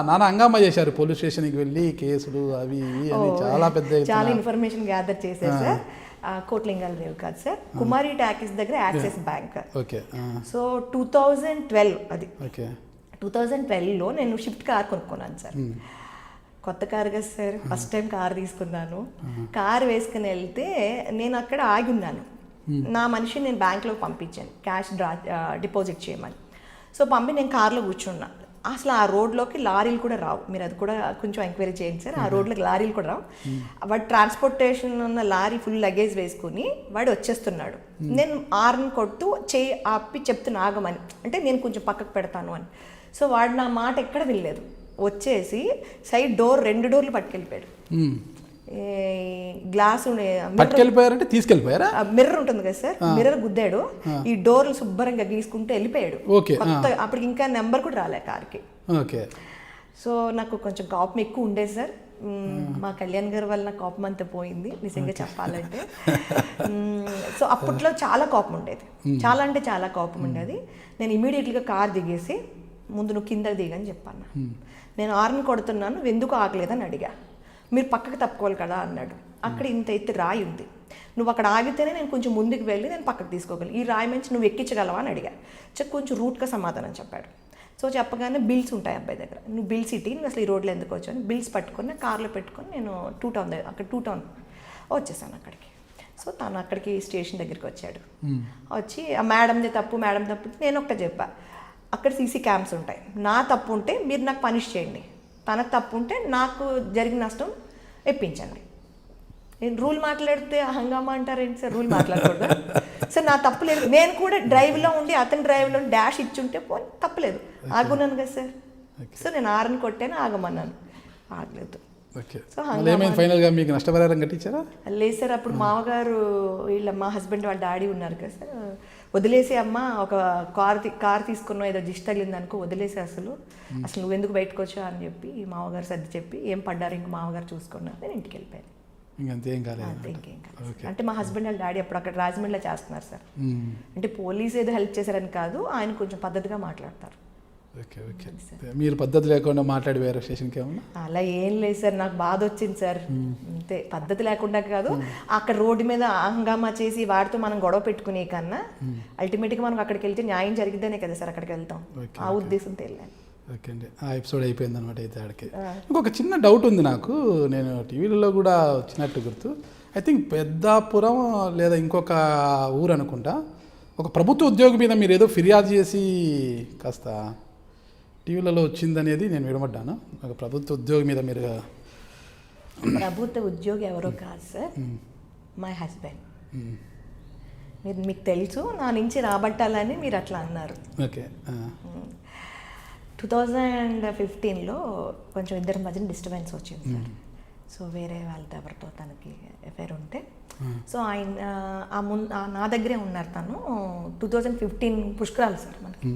నాన్న హంగామా చేశారు, పోలీస్ స్టేషన్కి వెళ్ళి కేసులు అవి ఇవి అని చాలా పెద్ద చాలా ఇన్ఫర్మేషన్ గ్యాదర్ చేశారు సార్. కోట్లింగల్ రేవ్ కాదు సార్, కుమారి టాకీస్ దగ్గర యాక్సిస్ బ్యాంక్. ఓకే. సో 2012 అది. ఓకే. 2012లో నేను షిఫ్ట్ కార్ కొనుక్కున్నాను సార్. కొత్త కారు కదా సార్, ఫస్ట్ టైం కారు తీసుకున్నాను. కారు వేసుకుని వెళ్తే నేను అక్కడ ఆగి ఉన్నాను. నా మనిషిని నేను బ్యాంక్లోకి పంపించాను క్యాష్ డిపాజిట్ చేయమని. సో పంపి నేను కార్లో కూర్చున్నా. అసలు ఆ రోడ్లోకి లారీలు కూడా రావు, మీరు అది కూడా కొంచెం ఎంక్వైరీ చేయండి సార్. ఆ రోడ్లోకి లారీలు కూడా రావు. వాడు ట్రాన్స్పోర్టేషన్ ఉన్న లారీ ఫుల్ లగేజ్ వేసుకుని వాడు వచ్చేస్తున్నాడు. నేను ఆర్ని కొడుతూ చేయి ఆపి చెప్తున్నా ఆగమని, అంటే నేను కొంచెం పక్కకు పెడతాను అని. సో వాడు నా మాట ఎక్కడ వినలేదు, వచ్చేసి సైడ్ డోర్ 2 డోర్లు పట్టుకెళ్ళిపోయాడు. గ్లాస్ పట్టుకెళ్ళిపోయారంటే తీసుకెళ్ళిపోయారా? మిర్రర్ ఉంటుంది కదా సార్, మిర్రర్ గుద్దాడు. ఈ డోర్లు శుభ్రంగా గీసుకుంటూ వెళ్ళిపోయాడు. అప్పటికి ఇంకా నెంబర్ కూడా రాలే కార్కి. సో నాకు కొంచెం కోపం ఎక్కువ ఉండేది సార్. మా కళ్యాణ్ గారి వల్ల నా కోపం అంతా పోయింది నిజంగా చెప్పాలంటే. సో అప్పట్లో చాలా కోపం ఉండేది, చాలా అంటే చాలా కోపం ఉండేది. నేను ఇమీడియట్గా కార్ దిగేసి ముందు నువ్వు కింద దిగని చెప్పాను. నేను ఆర్ని కొడుతున్నాను, నువ్వు ఎందుకు ఆగలేదని అడిగా. మీరు పక్కకు తప్పుకోవాలి కదా అన్నాడు. అక్కడ ఇంత ఎత్తి రాయి ఉంది, నువ్వు అక్కడ ఆగితేనే నేను కొంచెం ముందుకు వెళ్ళి నేను పక్కకు తీసుకోగలను, ఈ రాయి మంచి నువ్వు ఎక్కించగలవా అని అడిగా. కొంచెం రూట్గా సమాధానం చెప్పాడు. సో చెప్పగానే బిల్స్ ఉంటాయి అబ్బాయి దగ్గర, నువ్వు బిల్స్ ఇట్టి, నువ్వు అసలు ఈ రోడ్లో ఎందుకు వచ్చాను, బిల్స్ పట్టుకొని కార్లో పెట్టుకొని నేను 2 టౌన్ దగ్గర, అక్కడ 2 టౌన్ వచ్చేసాను అక్కడికి. సో తను అక్కడికి స్టేషన్ దగ్గరికి వచ్చాడు. వచ్చి మేడం తప్పు నేను ఒకటే చెప్పా, అక్కడ సీసీ క్యామ్స్ ఉంటాయి, నా తప్పు ఉంటే మీరు నాకు పనిష్ చేయండి, తనకు తప్పు ఉంటే నాకు జరిగిన నష్టం ఇప్పించండి. నేను రూల్ మాట్లాడితే హంగామా అంటారేంటి సార్, రూల్ మాట్లాడకూడదు సార్, నా తప్పు లేదు. నేను కూడా డ్రైవ్లో ఉండి అతని డ్రైవ్లో డాష్ ఇచ్చుంటే పోనీ తప్పలేదు, ఆగున్నాను కదా సార్. సో నేను ఆర్ని కొట్టాను, ఆగమన్నాను, ఆగలేదు. ఫైనల్గా మీకు నష్టపరిహారం కట్టించారా? లేదు సార్, అప్పుడు మామగారు మా హస్బెండ్ వాళ్ళ డాడీ ఉన్నారు కదా సార్, వదిలేసి అమ్మ ఒక కార్ తీసుకున్నావు, ఏదో దిష్టి తగిలింది అనుకో, వదిలేసి అసలు నువ్వు ఎందుకు బయటకు వచ్చావు అని చెప్పి మామగారు సర్ది చెప్పి ఏం పడ్డారు ఇంక మామగారు చూసుకున్నారు, నేను ఇంటికి వెళ్ళిపోయాను. ఇంకేం కాలేదు. అంటే మా హస్బెండ్ వాళ్ళ డాడీ అప్పుడు అక్కడ రాజమండ్రిలో చేస్తున్నారు సార్. అంటే పోలీస్ ఏదో హెల్ప్ చేశారని కాదు, ఆయన కొంచెం పద్ధతిగా మాట్లాడతారు. మీరు పద్ధతి లేకుండా మాట్లాడి వేరే స్టేషన్కి ఏమన్నా? అలా ఏం లేదు సార్, నాకు బాధ వచ్చింది సార్, అంతే. పద్ధతి లేకుండా కాదు, అక్కడ రోడ్డు మీద హంగామా చేసి వాడితో మనం గొడవ పెట్టుకునే కన్నా అల్టిమేట్గా మనం అక్కడికి వెళ్తే న్యాయం జరిగిద్దనే కదా సార్ అక్కడికి వెళ్తాం, ఆ ఉద్దేశంతో వెళ్ళాను. ఓకే అండి, ఆ ఎపిసోడ్ అయిపోయింది అనమాట అయితే ఆడికి. ఇంకొక చిన్న డౌట్ ఉంది నాకు, నేను టీవీలలో కూడా వచ్చినట్టు గుర్తు, ఐ థింక్ పెద్దాపురం లేదా ఇంకొక ఊరు అనుకుంటా, ఒక ప్రభుత్వ ఉద్యోగి మీద మీరు ఏదో ఫిర్యాదు చేసి కాస్త టీవీలలో వచ్చిందనేది నేను విడమడ్డాను. ఒక ప్రభుత్వ ఉద్యోగి మీద మీరు. ప్రభుత్వ ఉద్యోగి ఎవరో కాదు సార్, మై హస్బెండ్. మీకు తెలుసు, నా నుంచి రాబట్టాలని మీరు అట్లా అన్నారు. ఓకే. 2015లో కొంచెం ఇద్దరి మధ్యన డిస్టర్బెన్స్ వచ్చింది సార్. సో వేరే వాళ్ళతో ఎవరితో తనకి ఎఫైర్ ఉంటే, సో ఆయన నా దగ్గరే ఉన్నారు. తను 2015 పుష్కరాలు సార్ మనకి.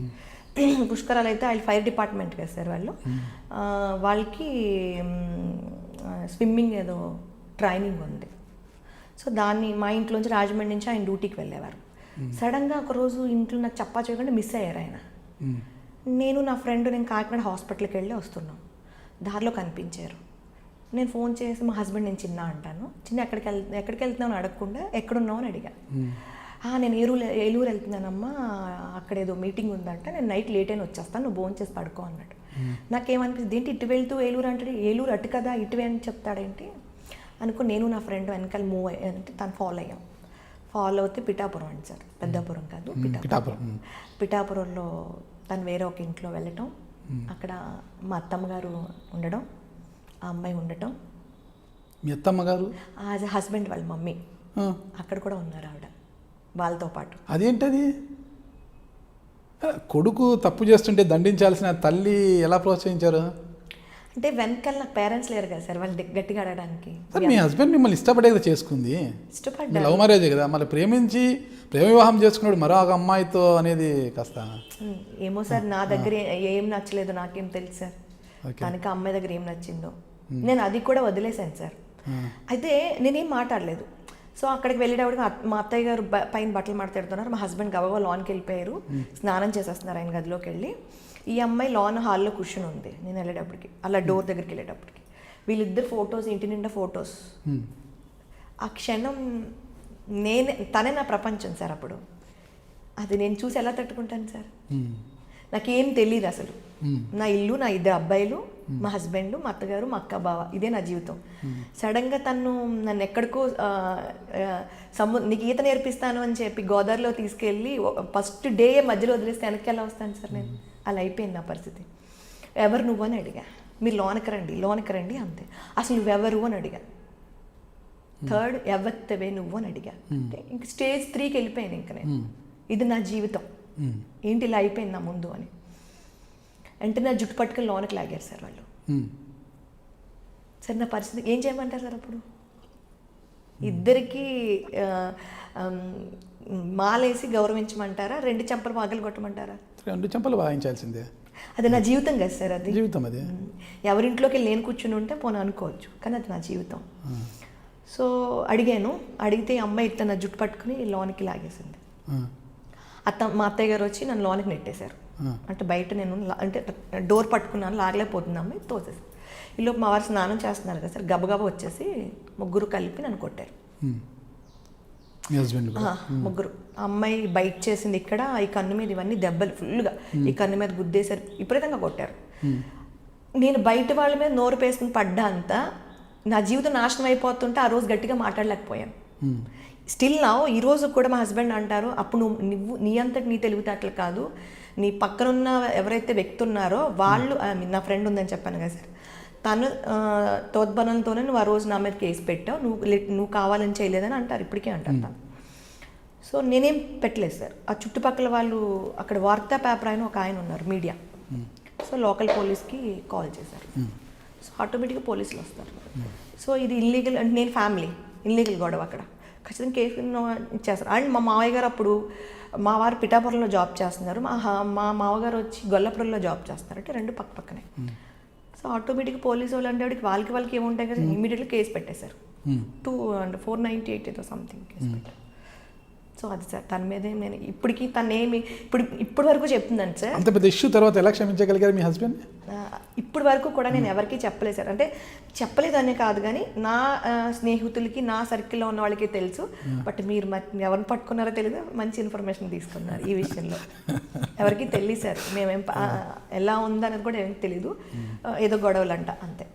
పుష్కరాలు అయితే వాళ్ళు ఫైర్ డిపార్ట్మెంట్ కదా సార్ వాళ్ళు, వాళ్ళకి స్విమ్మింగ్ ఏదో ట్రైనింగ్ ఉంది. సో దాన్ని మా ఇంట్లోంచి రాజమండ్రి నుంచి ఆయన డ్యూటీకి వెళ్ళేవారు. సడన్గా ఒకరోజు ఇంట్లో నాకు చెప్పా చేయకుండా మిస్ అయ్యారు ఆయన. నేను నా ఫ్రెండ్ నేను కాకినాడ హాస్పిటల్కి వెళ్ళి వస్తున్నాం, దారిలో కనిపించారు. నేను ఫోన్ చేసి మా హస్బెండ్ నేను చిన్న అంటాను, చిన్న ఎక్కడికి వెళ్తున్నావు అని అడగకుండా ఎక్కడున్నావు అని అడిగా. నేను ఏలూరు వెళ్తున్నానమ్మా, అక్కడ ఏదో మీటింగ్ ఉందంట, నేను నైట్ లేట్ అయినా వచ్చేస్తాను, నువ్వు ఫోన్ చేసి పడుకో అన్నాడు. నాకేమనిపిస్తుంది, ఏంటి ఇటు వెళ్తూ ఏలూరు అంటే, ఏలూరు అటు కదా ఇటువే అని చెప్తాడేంటి అనుకుని నేను నా ఫ్రెండ్ వెనకాల మూవ్ అంటే తను ఫాలో అయ్యాం. ఫాలో అవుతే పిఠాపురం అండి సార్, పెద్దాపురం కాదు పిఠాపురం. పిఠాపురంలో తను వేరే ఒక ఇంట్లో వెళ్ళటం, అక్కడ మా అత్తమ్మ గారు ఉండడం, ఆ అమ్మాయి ఉండటం. మీ అత్తమ్మ గారు హస్బెండ్ వాళ్ళ మమ్మీ అక్కడ కూడా ఉన్నారు ఆవిడ వాళ్ళతో పాటు. అదేంటది, కొడుకు తప్పు చేస్తుంటే దండించాల్సిన తల్లి ఎలా ప్రోత్సహించారు? అంటే వెనకాల నాకు పేరెంట్స్ లేరు కదా సార్, వాళ్ళు గట్టిగా అడగడానికి. మీ హస్బెండ్ మిమ్మల్ని ఇష్టపడే కదా చేసుకుంది, ఇష్టపడ్డా, లవ్ మ్యారేజే కదా, మళ్ళీ ప్రేమించి ప్రేమ వివాహం చేసుకున్నాడు మరో ఒక అమ్మాయితో అనేది కాస్త ఏమో సార్, నా దగ్గర ఏం నచ్చలేదు, నాకేం తెలుసు సార్ తనకి అమ్మాయి దగ్గర ఏం నచ్చిందో. నేను అది కూడా వదిలేశాను సార్. అయితే నేనేం మాట్లాడలేదు. సో అక్కడికి వెళ్ళేటప్పుడు మా అత్తయ్య గారు పైన బట్టలు మాట్లాడుతున్నారు, మా హస్బెండ్ గబగబా లాన్కి వెళ్ళిపోయారు, స్నానం చేసేస్తున్నారు ఆయన గదిలోకి వెళ్ళి. ఈ అమ్మాయి లాన్ హాల్లో కూర్చుని ఉంది నేను వెళ్ళేటప్పటికి, అలా డోర్ దగ్గరికి వెళ్ళేటప్పటికి. వీళ్ళిద్దరు ఫొటోస్, ఇంటి నిండా ఫొటోస్. ఆ క్షణం తనే నా ప్రపంచం సార్. అప్పుడు అది నేను చూసి ఎలా తట్టుకుంటాను సార్, నాకేం తెలియదు అసలు. నా ఇల్లు, నా ఇద్దరు అబ్బాయిలు, మా హస్బెండ్, మా అత్తగారు, మా అక్క బావ, ఇదే నా జీవితం. సడన్గా నన్ను ఎక్కడికో నీకు ఈత నేర్పిస్తాను అని చెప్పి గోదావరిలో తీసుకెళ్ళి ఫస్ట్ డే మధ్యలో వదిలేస్తే వెనక్కి ఎలా వస్తాను సార్ నేను? అలా అయిపోయింది నా పరిస్థితి. ఎవరు నువ్వు అని అడిగా, మీరు లోనకి రండి అంతే. అసలు నువ్వెవరు అని అడిగా. థర్డ్ ఎవత్తవే నువ్వు అని అడిగా. అంటే ఇంక స్టేజ్ 3కి వెళ్ళిపోయాను. ఇంక నేను ఇది నా జీవితం ఏంటి ఇలా అయిపోయింది నా ముందు అని. అంటే నా జుట్టు పట్టుకుని లోనకి లాగారు సార్ వాళ్ళు. సార్ నా పరిస్థితి ఏం చేయమంటారు సార్ అప్పుడు? ఇద్దరికి మాలేసి గౌరవించమంటారా, 2 చెంపలు పగలు కొట్టమంటారా? 2 చెంపలు వాయించాల్సిందే. అది నా జీవితం కదా సార్, అది జీవితం. అది ఎవరింట్లోకి వెళ్ళి నేను కూర్చుని ఉంటే పోనీ అనుకోవచ్చు, కానీ అది నా జీవితం. సో అడిగాను, అడిగితే అమ్మాయి ఇట్లా నా జుట్టు పట్టుకుని లోనికి లాగేసింది. మా అత్తయ్య గారు వచ్చి నన్ను లోనికి నెట్టేశారు. అంటే బయట నేను అంటే డోర్ పట్టుకున్నాను, లాగలేకపోతుంది అమ్మాయి, తోసేసి. ఈలోపు మా వారు స్నానం చేస్తున్నారు కదా సార్, గబగబా వచ్చేసి ముగ్గురు కలిపి నన్ను కొట్టారు. ముగ్గురు. అమ్మాయి బయట చేసింది ఇక్కడ, ఈ కన్ను మీద ఇవన్నీ దెబ్బలు ఫుల్గా, ఈ కన్ను మీద గుద్దేశారు, విపరీతంగా కొట్టారు. నేను బయట వాళ్ళ మీద నోరు పేసుకుని పడ్డా అంతా, నా జీవితం నాశనం అయిపోతుంటే ఆ రోజు గట్టిగా మాట్లాడలేకపోయాను. స్టిల్ నా ఈ రోజు కూడా మా హస్బెండ్ అంటారు, అప్పుడు నువ్వు నీ అంతటి నీ తెలివితేటలు కాదు, నీ పక్కనున్న ఎవరైతే వ్యక్తి ఉన్నారో వాళ్ళు, నా ఫ్రెండ్ ఉందని చెప్పాను కదా సార్, తను తోద్బలంతోనే నువ్వు ఆ రోజు నా మీద కేసు పెట్టావు, నువ్వు కావాలని చేయలేదని అంటారు, ఇప్పటికే అంటారు తను. సో నేనేం పెట్టలేదు సార్. ఆ చుట్టుపక్కల వాళ్ళు, అక్కడ వార్తా పేపర్ ఆయన ఒక ఆయన ఉన్నారు, మీడియా. సో లోకల్ పోలీస్కి కాల్ చేశారు. సో ఆటోమేటిక్గా పోలీసులు వస్తారు. సో ఇది ఇల్లీగల్ అంటే నేను ఫ్యామిలీ ఇల్లీగల్ గొడవ, అక్కడ ఖచ్చితంగా కేసు ఇచ్చేస్తారు. అండ్ మా మావయ్య గారు అప్పుడు, మా వారు పిఠాపురంలో జాబ్ చేస్తున్నారు, మా మామగారు వచ్చి గొల్లపురంలో జాబ్ చేస్తున్నారు, అంటే 2 పక్క పక్కనే. సో ఆటోమేటిక్గా పోలీసు వాళ్ళు అంటే వాళ్ళకి ఏముంటాయి కదా, ఇమీడియట్గా కేసు పెట్టేశారు. 498 ఏదో సంథింగ్ కేసు పెట్టారు. సో అది సార్ తన మీదే నేను ఇప్పటికీ తనేమి ఇప్పటి వరకు చెప్తుందండి సార్. అంత పెద్ద ఇష్యూ తర్వాత ఎలా క్షమించగలిగారు మీ హస్బెండ్? ఇప్పటి వరకు కూడా నేను ఎవరికీ చెప్పలేదు సార్. అంటే చెప్పలేదనే కాదు కానీ నా స్నేహితులకి నా సర్కిల్లో ఉన్న వాళ్ళకి తెలుసు. బట్ మీరు ఎవరిని పట్టుకున్నారో తెలియదు, మంచి ఇన్ఫర్మేషన్ తీసుకున్నారు ఈ విషయంలో. ఎవరికి తెలియదు సార్, మేమేం ఎలా ఉందనేది కూడా ఏం తెలీదు. ఏదో గొడవలంట అంతే.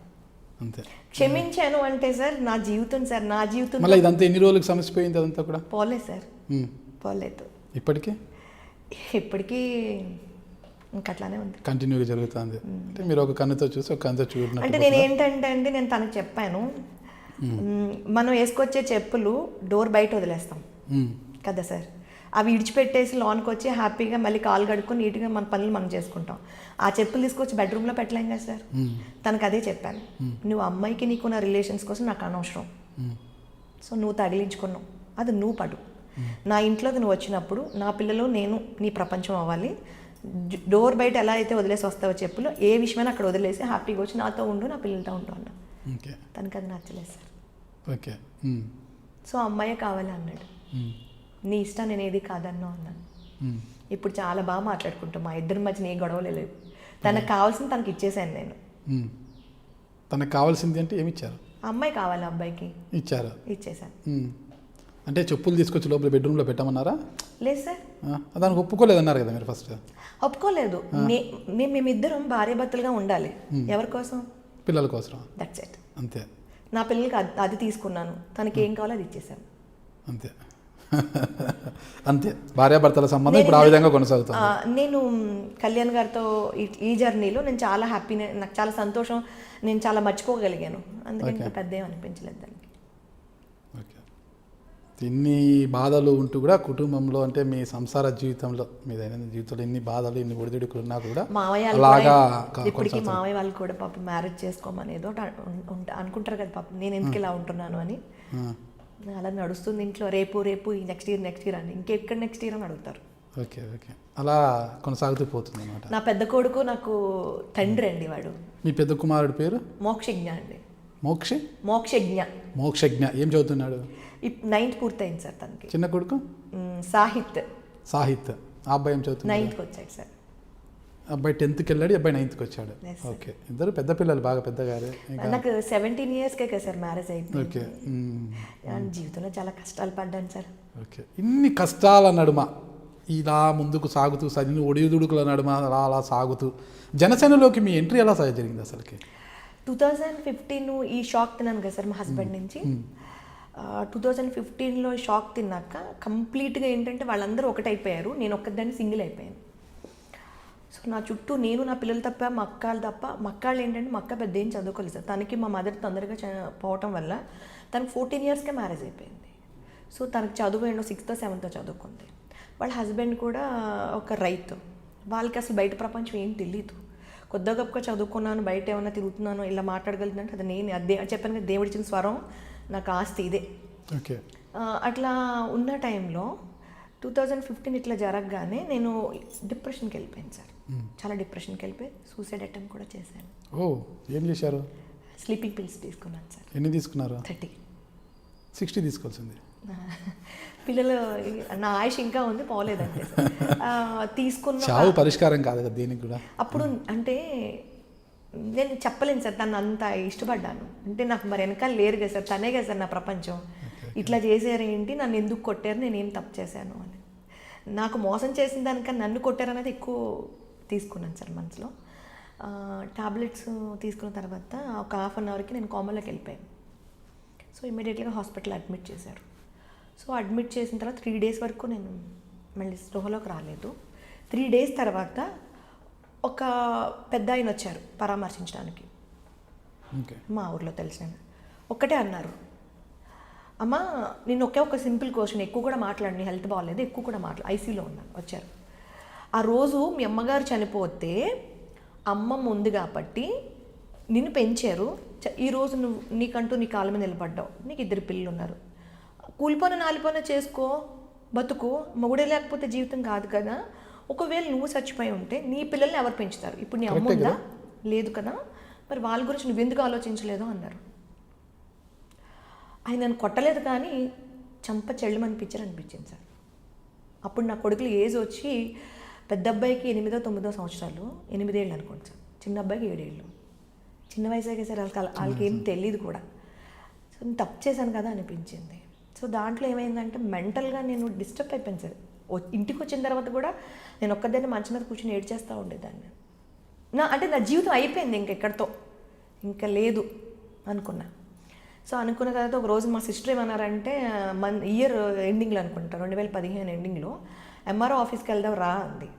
అంతే. క్షమించాను అంటే సార్ నా జీవితం సార్, నా జీవితం మళ్ళీ ఇదంతా ఎన్ని రోజులకు సమస్య పోయింది అదంతా కూడా? పోలేదు సార్, పోలేదు. ఇప్పటికీ ఇంకా అట్లానే ఉంది, కంటిన్యూగా జరుగుతుంది. అంటే మీరు ఒక కన్నుతో చూసి ఒక కన్నుతో చూడడం. అంటే నేను ఏంటంటే అండి, నేను తనకు చెప్పాను, మనం వేసుకొచ్చే చెప్పులు డోర్ బయట వదిలేస్తాం కదా సార్, అవి విడిచిపెట్టేసి లోన్కి వచ్చి హ్యాపీగా మళ్ళీ కాలు కడుక్కొని నీట్గా మన పనులు మనం చేసుకుంటాం. ఆ చెప్పులు తీసుకొచ్చి బెడ్రూమ్లో పెట్టలేం కదా సార్. తనకు అదే చెప్పాను, నువ్వు అమ్మాయికి నీకున్న రిలేషన్స్ కోసం నాకు అనవసరం. సో నువ్వు తగిలించుకున్నావు, అది నువ్వు పడు. నా ఇంట్లోకి నువ్వు వచ్చినప్పుడు నా పిల్లలు నేను నీ ప్రపంచం అవ్వాలి. డోర్ బయట ఎలా అయితే వదిలేసి వస్తావో చెప్పులు, ఏ విషయమైనా అక్కడ వదిలేసి హ్యాపీగా వచ్చి నాతో ఉండు, నా పిల్లలతో ఉండు అన్నా. తనకి అది నచ్చలేదు సార్. ఓకే. సో అమ్మాయే కావాలి అన్నాడు. నీ ఇష్టం, నేను ఏది కాదన్నా అన్నాను. ఇప్పుడు చాలా బాగా మాట్లాడుకుంటాం, మా ఇద్దరి మధ్యన ఏ గొడవలే లేవు. తనకు కావాల్సింది తనకి ఇచ్చేసాను నేను. తనకు కావాల్సింది అంటే ఏమి ఇచ్చారు? అమ్మాయి కావాలి, అబ్బాయికి ఇచ్చారు, ఇచ్చేసాను. అంటే చెప్పులు తీసుకొచ్చి లోపల బెడ్రూమ్లో పెట్టమన్నారా? లేదు సార్, దానికి ఒప్పుకోలేదు అన్నారు కదా మీరు ఫస్ట్. ఒప్పుకోలేదు. మేమిద్దరం భార్యాభర్తలుగా ఉండాలి. ఎవరి కోసం? పిల్లల కోసం. That's it. అంతే. నా పిల్లలకి అది తీసుకున్నాను, తనకి ఏం కావాలో అది ఇచ్చేసాను. అంతే. అంతే. భార్యాభర్తల సంబంధం ఇప్పుడు ఆ విధంగా కొనసాగుతుంది. నేను కళ్యాణ్ గారితో ఈ జర్నీలో నేను చాలా హ్యాపీ, నాకు చాలా సంతోషం, నేను చాలా మర్చిపోగలిగాను. అందుకని పెద్ద ఏం అనిపించలేదు దానికి. ఓకే. ఇన్ని బాధలు ఉంటూ కూడా కుటుంబంలో, అంటే మీ సంసార జీవితంలో, మీ దైనందిన జీవితంలో ఇన్ని బాధలు, ఇన్ని ఒడిదుడుకులు ఉన్నా కూడా అలాగా ఇప్పటికీ మావయ్య వాళ్ళు కూడా పాపం మ్యారేజ్ చేసుకోమని ఏదో అనుకుంటారు కదా పాపం, నేను ఎందుకు ఇలా ఉంటున్నాను అని. అలా నడుస్తుంది ఇంట్లో. రేపు నెక్స్ట్ ఇయర్ అని, ఇంకెక్కడ నెక్స్ట్ ఇయర్ అని అడుగుతారు. ఓకే. ఓకే. అలా కొనసాగుతూ పోతుంది అనమాట. నా పెద్ద కొడుకు నాకు తండ్రి అండి. వాడు, మీ పెద్ద కుమారుడు పేరు? మోక్షజ్ఞ అండి. మోక్షజ్ఞ. ఏం చదువుతున్నాడు? 9th పూర్తయింది సార్ తనకి. చిన్న కొడుకు? సాహిత్. ఆ అబ్బాయి ఏం చదువుతున్నాడు? 9th వచ్చాడు సార్. అబ్బాయి 10th వెళ్ళాడు, అబ్బాయి 9th వచ్చాడు. ఓకే. ఇద్దరు పెద్ద పిల్లలు, బాగా పెద్దగారు. నాకు 17 yearsకే కదా సార్ మ్యారేజ్ అయిపోయింది. ఓకే. జీవితంలో చాలా కష్టాలు పడ్డాను సార్. ఓకే. ఇన్ని కష్టాల నడుమ ఇలా ముందుకు సాగుతూ, ఇన్ని ఒడిదుడుకుల నడుమ అలా సాగుతూ జనసేనలోకి మీ ఎంట్రీ ఎలా జరిగింది అసలుకి? 2015 ఈ షాక్ తిన్నాను కదా సార్ మా హస్బెండ్ నుంచి. 2015లో షాక్ తిన్నాక కంప్లీట్గా ఏంటంటే వాళ్ళందరూ ఒకటైపోయారు, నేను ఒక్కదాన్ని సింగిల్ అయిపోయాను. సో నా చుట్టూ నేను, నా పిల్లలు తప్ప, మా అక్కాళ్ళు ఏంటంటే, మా అక్క పెద్ద ఏం చదువుకోలేదు సార్. తనకి మా మదర్ తొందరగా పోవటం వల్ల తనకు 14 yearsకే మ్యారేజ్ అయిపోయింది. సో తనకు చదువు ఏంటో 6th or 7th చదువుకుంది. వాళ్ళ హస్బెండ్ కూడా ఒక రైతు. వాళ్ళకి అసలు బయట ప్రపంచం ఏం తెలియదు. కొద్దిగా గొప్పగా చదువుకున్నాను, బయట ఏమన్నా తిరుగుతున్నాను, ఇలా మాట్లాడగలుగుతుందంటే అది నేను చెప్పాను కదా, దేవుడిచ్చిన స్వరం, నాకు ఆస్తి ఇదే. ఓకే. అట్లా ఉన్న టైంలో 2015 ఇట్లా జరగగానే నేను డిప్రెషన్కి వెళ్ళిపోయాను సార్. చాలా డిప్రెషన్కి వెళ్ళిపోయి సూసైడ్ అటెంప్ట్ కూడా చేశాను. ఏం చేశారు? స్లీపింగ్ పిల్స్ తీసుకున్నాను సార్. ఎన్ని తీసుకున్నారు? 30. 60 తీసుకోవాల్సింది. పిల్లలు, నా ఆయుష్ ఇంకా ఉంది, పోలేదంటే తీసుకున్న. చావు పరిష్కారం కాదు కదా దీనికి కూడా. అప్పుడు అంటే నేను చెప్పలేను సార్, తను అంత ఇష్టపడ్డాను అంటే, నాకు మరి వెనకాల లేరు కదా సార్, తనే కదా సార్ నా ప్రపంచం. ఇట్లా చేశారు ఏంటి, నన్ను ఎందుకు కొట్టారు, నేనేం తప్పు చేశాను అని. నాకు మోసం చేసిన దానికన్నా నన్ను కొట్టారనేది ఎక్కువ తీసుకున్నాను సార్ మనసులో. టాబ్లెట్స్ తీసుకున్న తర్వాత ఒక 1/2 hourకి నేను కోమాలోకి వెళ్ళిపోయాను. సో ఇమీడియట్గా హాస్పిటల్ అడ్మిట్ చేశారు. సో అడ్మిట్ చేసిన తర్వాత 3 days వరకు నేను మళ్ళీ స్పృహలోకి రాలేదు. 3 days తర్వాత ఒక పెద్ద ఆయన వచ్చారు పరామర్శించడానికి. మా ఊర్లో తెలిసిన ఒక్కటే అన్నారు, అమ్మ నేను ఒక సింపుల్ క్వశ్చన్, ఎక్కువ కూడా మాట్లాడి, నీ హెల్త్ బాగాలేదు, ఎక్కువ కూడా ఐసీలో ఉన్నాను. వచ్చారు. ఆ రోజు మీ అమ్మగారు చనిపోతే అమ్మమ్మ ఉంది కాబట్టి నిన్ను పెంచారు, ఈరోజు నువ్వు నీకంటూ నీ కాళ్ళ మీద నిలబడ్డావు, నీకు 2 పిల్లలు ఉన్నారు, కూలిపోయిన నాలిపోయిన చేసుకో, బతుకు, మొగుడే లేకపోతే జీవితం కాదు కదా. ఒకవేళ నువ్వు చచ్చిపోయి ఉంటే నీ పిల్లల్ని ఎవరు పెంచుతారు? ఇప్పుడు నీ అమ్మ ఉందా? లేదు కదా, మరి వాళ్ళ గురించి నువ్వెందుకు ఆలోచించలేదు అన్నారు. ఆయన నన్ను కొట్టలేదు కానీ చెళ్ళమనిపించారు అనిపించింది సార్. అప్పుడు నా కొడుకులు ఏజ్ వచ్చి పెద్ద అబ్బాయికి 8-9 సంవత్సరాలు, 8 ఏళ్ళు అనుకోండి సార్, చిన్న అబ్బాయికి 7 ఏళ్ళు. చిన్న వయసుకే సార్ వాళ్ళకి ఏం తెలియదు కూడా. సో నేను తప్పు చేశాను కదా అనిపించింది. సో దాంట్లో ఏమైందంటే మెంటల్గా నేను డిస్టర్బ్ అయిపోయాను సార్. ఇంటికి వచ్చిన తర్వాత కూడా నేను ఒక్కదాన్ని మంచం మీద కూర్చొని ఏడ్చేస్తూ ఉండేదాన్ని. నా జీవితం అయిపోయింది ఇంకెక్కడితో, ఇంకా లేదు అనుకున్నా. సో అనుకున్న తర్వాత ఒక రోజు మా సిస్టర్ ఏమన్నారంటే ఇయర్ ఎండింగ్లో అనుకుంటా 2015 ఎండింగ్లో ఎంఆర్ఓ ఆఫీస్కి వెళ్దాం రా అంది.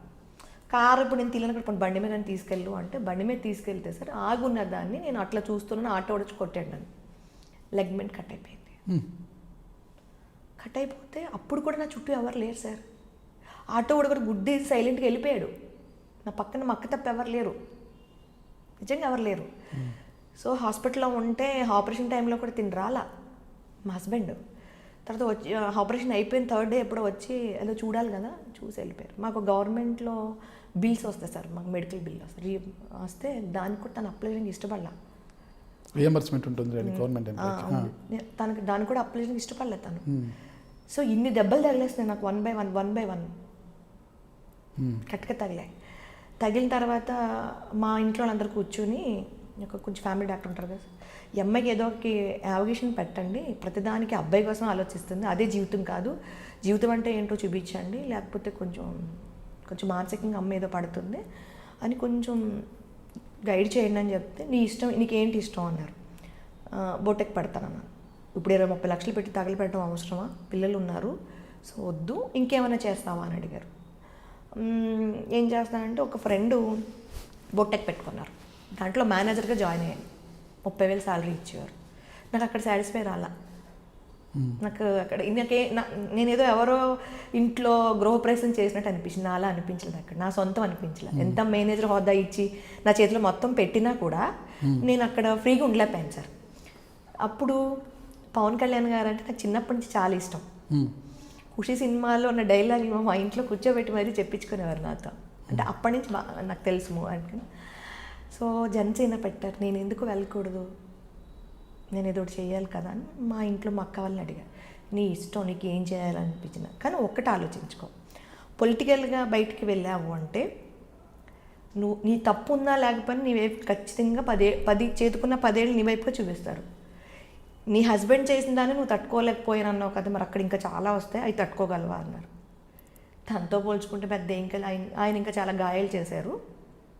కారు ఇప్పుడు నేను తీయలేనప్పుడు బండి మీద నేను తీసుకెళ్ళు అంటే బండి మీద తీసుకెళ్తే సార్ ఆగున్న దాన్ని నేను అట్లా చూస్తున్నాను, ఆటో వచ్చి కొట్టాడు నన్ను. లెగ్మెంట్ కట్ అయిపోయింది. కట్ అయిపోతే అప్పుడు కూడా నా చుట్టూ ఎవరు లేరు సార్. ఆటో కూడా గుడ్డి సైలెంట్గా వెళ్ళిపోయాడు. నా పక్కన మక్క తప్ప ఎవరు లేరు, నిజంగా ఎవరు లేరు. సో హాస్పిటల్లో ఉంటే ఆపరేషన్ టైంలో కూడా తిని రాలా మా హస్బెండ్. తర్వాత వచ్చి ఆపరేషన్ అయిపోయిన 3rd డే ఎప్పుడో వచ్చి ఏదో చూడాలి కదా, చూసి వెళ్ళిపోయారు. మాకు గవర్నమెంట్లో బిల్స్ వస్తాయి సార్, మాకు మెడికల్ బిల్ వస్తే దానికి కూడా తను అప్లై చేయడానికి ఇష్టపడలా. రియంబర్స్మెంట్ ఉంటుంది గవర్నమెంట్, తనకి దానికి కూడా అప్లై చేయడానికి ఇష్టపడలేదు తను. సో ఇన్ని దెబ్బలు తగిలేస్తున్నాయి నాకు, 1 by 1 కట్టుక తగిలాయి. తగిలిన తర్వాత మా ఇంట్లో వాళ్ళందరూ కూర్చొని, కొంచెం ఫ్యామిలీ డాక్టర్ ఉంటారు కదా, ఈ అమ్మాయికి ఏదో ఒక యావిగేషన్ పెట్టండి, ప్రతిదానికి అబ్బాయి కోసం ఆలోచిస్తుంది, అదే జీవితం కాదు, జీవితం అంటే ఏంటో చూపించండి, లేకపోతే కొంచెం మానసికంగా అమ్మ ఏదో పడుతుంది అని కొంచెం గైడ్ చేయండి అని చెప్తే, నీ ఇష్టం, నీకేంటి ఇష్టం అన్నారు. బొటెక్ పెడతానన్నా. ఇప్పుడు 20-30 లక్షలు పెట్టి తగలపెట్టడం అవసరమా, పిల్లలు ఉన్నారు, సో వద్దు, ఇంకేమైనా చేస్తావా అని అడిగారు. ఏం చేస్తానంటే ఒక ఫ్రెండు బొటెక్ పెట్టుకున్నారు, దాంట్లో మేనేజర్గా జాయిన్ అయ్యాను, 30,000 శాలరీ ఇచ్చేవారు. నాకు అక్కడ సాటిస్ఫై రాలా. నాకు అక్కడ నేనేదో ఎవరో ఇంట్లో గృహప్రవేశం చేసినట్టు అనిపించింది, అలా అనిపించలేదు. అక్కడ నా సొంతం అనిపించలేదు. ఎంత మేనేజర్ హోదా ఇచ్చి నా చేతిలో మొత్తం పెట్టినా కూడా నేను అక్కడ ఫ్రీగా ఉండలేకపోయాను సార్. అప్పుడు పవన్ కళ్యాణ్ గారు అంటే నాకు చిన్నప్పటి నుంచి చాలా ఇష్టం. ఖుషి సినిమాలో ఉన్న డైలాగ్ మా ఇంట్లో కూర్చోబెట్టి మరీ చెప్పించుకునేవారు నాతో. అంటే అప్పటి నుంచి నాకు తెలుసు అనుకుని. సో జనసేన పెట్టారు, నేను ఎందుకు వెళ్ళకూడదు, నేను ఏదో ఒకటి చేయాలి కదా అని మా ఇంట్లో మా అక్క వాళ్ళని అడిగాను. నీ ఇష్టం, నీకు ఏం చేయాలనిపించిన, కానీ ఒక్కటి ఆలోచించుకో, పొలిటికల్గా బయటికి వెళ్ళావు అంటే నీ తప్పు ఉందా లేకపోయినా నీ వైపు ఖచ్చితంగా 10 చేతుకున్న 10 ఏళ్ళు నీ వైపుగా చూపిస్తారు. నీ హస్బెండ్ చేసిన దాన్ని నువ్వు తట్టుకోలేకపోయాను అన్నావు కదా, మరి అక్కడ ఇంకా చాలా వస్తాయి, అవి తట్టుకోగలవా అన్నారు. దాంతో పోల్చుకుంటే పెద్ద ఇంకా ఆయన ఇంకా చాలా గాయాలు చేశారు,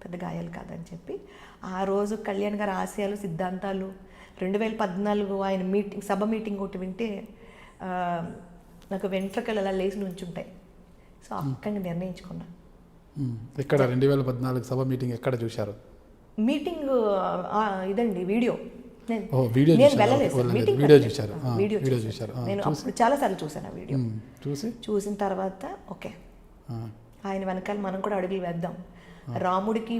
పెద్ద గాయాలు కాదని చెప్పి ఆ రోజు కళ్యాణ్ గారి ఆశయాలు, సిద్ధాంతాలు 2014 ఆయన సభ మీటింగ్ ఒకటి వింటే నాకు వెంట్రుకలు అలా లేచి నుంచుంటాయి. సో అక్కడ నిర్ణయించుకున్నా. ఎక్కడ 2014 సభ మీటింగ్ ఎక్కడ చూశారు? మీటింగ్ ఇదండి వీడియో. వీడియో చూశారు. నేను అప్పుడు చాలాసార్లు చూసాను ఆ వీడియో. చూసిన తర్వాత ఓకే, ఆయన వెనకాల మనం కూడా అడుగులు వేద్దాం. రాముడికి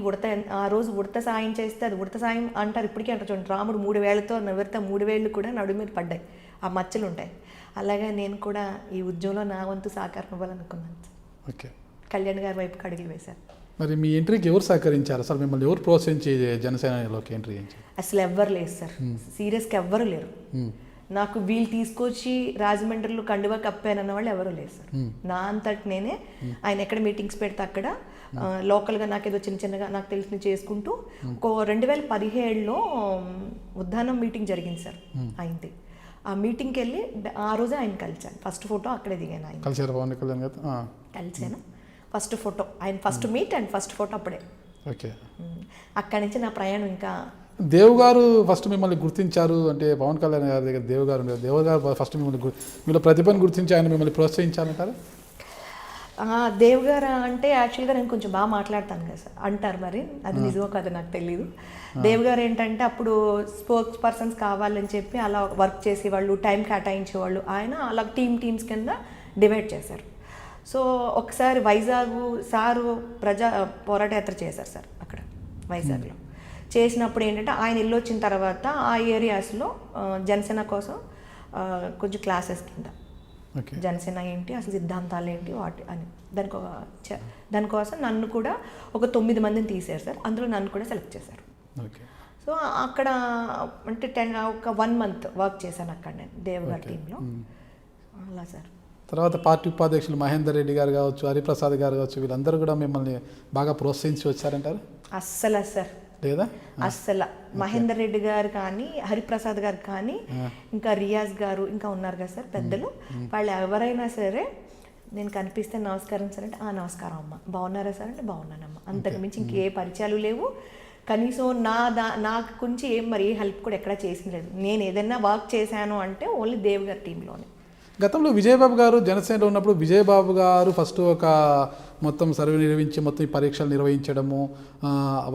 ఆ రోజు ఉడత సాయం చేస్తే అది ఉడత సాయం అంటారు, ఇప్పటికీ అంటారు చూడండి. రాముడు 3 వేళ్లతో నవ్వితే 3 వేళ్ళు కూడా నడుము మీద పడ్డాయి, ఆ మచ్చలు ఉంటాయి. అలాగే నేను కూడా ఈ ఉద్యమంలో నా వంతు సహకారం ఇవ్వాలనుకున్నాను. ఓకే, కళ్యాణ్ గారి వైపుకి అడుగులు వేశారు. మరి మీ ఎంట్రీకి ఎవరు సహకరించారు అసలు? మిమ్మల్ని ఎవరు ప్రోత్సహించి జనసేనలోకి ఎంట్రీ చేయించారు? అసలు ఎవ్వరు లేదు సార్, సీరియస్గా ఎవ్వరు లేరు. నాకు వీళ్ళు తీసుకొచ్చి రాజమండ్రిలో కండువా కప్పానన్న వాళ్ళు ఎవరు లేరు సార్. నా అంతటి నేనే ఆయన ఎక్కడ మీటింగ్స్ పెడితే అక్కడ లోకల్గా నాకేదో చిన్నగా నాకు తెలిసిన చేసుకుంటూ 2017లో ఉద్దానం మీటింగ్ జరిగింది సార్ ఆయనది. ఆ మీటింగ్కి వెళ్ళి ఆ రోజే ఆయన కలిశాను. ఫస్ట్ ఫోటో అక్కడే దిగాను. ఆయన కలిశాను, ఫస్ట్ ఫోటో ఆయన, first meet and first photo అప్పుడే. ఓకే, అక్కడి నుంచి నా ప్రయాణం ఇంకా. దేవ్ గారు ఫస్ట్ మిమ్మల్ని గుర్తించారు అంటే పవన్ కళ్యాణ్ గారి దగ్గర దేవ్ గారు ఫస్ట్ మిమ్మల్ని మీలో ప్రతిభను గుర్తించి ఆయన మిమ్మల్ని ప్రోత్సహించాలంటారు? దేవ్ గారు అంటే యాక్చువల్గా నేను కొంచెం బాగా మాట్లాడతాను కదా సార్ అంటారు, మరి అది నిజమో కదా నాకు తెలీదు. దేవ్ గారు ఏంటంటే అప్పుడు స్పోక్స్ పర్సన్స్ కావాలని చెప్పి అలా వర్క్ చేసేవాళ్ళు, టైం కేటాయించేవాళ్ళు. ఆయన అలా టీమ్స్ కింద డివైడ్ చేశారు. సో ఒకసారి వైజాగ్ సారు ప్రజా పోరాట యాత్ర చేశారు సార్ అక్కడ వైజాగ్లో. చేసినప్పుడు ఏంటంటే ఆయన ఇల్లు వచ్చిన తర్వాత ఆ ఏరియాస్లో జనసేన కోసం కొంచెం క్లాసెస్ కింద జనసేన ఏంటి, అసలు సిద్ధాంతాలు ఏంటి వాటి అని దానికోసం నన్ను కూడా ఒక 9 మందిని తీశారు సార్. అందులో నన్ను కూడా సెలెక్ట్ చేశారు. సో అక్కడ అంటే ఒక 1 month వర్క్ చేశాను అక్కడ నేను దేవ్ గారి టీంలో. అలా సార్. తర్వాత పార్టీ ఉపాధ్యక్షులు మహేందర్ రెడ్డి గారు కావచ్చు, హరిప్రసాద్ గారు కావచ్చు, వీళ్ళందరూ కూడా మిమ్మల్ని బాగా ప్రోత్సహించి వచ్చారంటారు అస్సలు సార్ లేదా? అస్సలు మహేందర్ రెడ్డి గారు కానీ, హరిప్రసాద్ గారు కానీ, ఇంకా రియాజ్ గారు ఇంకా ఉన్నారు కదా సార్ పెద్దలు, వాళ్ళు ఎవరైనా సరే నేను కనిపిస్తే నమస్కారం సార్ అంటే నమస్కారం అమ్మ, బాగున్నారా సార్ అంటే బాగున్నానమ్మా, అంతకు మించి ఇంకే పరిచయాలు లేవు. కనీసం నాకు గురించి మరి ఏ హెల్ప్ కూడా ఎక్కడా చేసింది లేదు. నేను ఏదైనా వర్క్ చేశాను అంటే ఓన్లీ దేవ్ గారి టీంలోనే. గతంలో విజయబాబు గారు జనసేనలో ఉన్నప్పుడు విజయబాబు గారు ఫస్ట్ ఒక మొత్తం సర్వే నిర్వహించి మొత్తం ఈ పరీక్షలు నిర్వహించడము,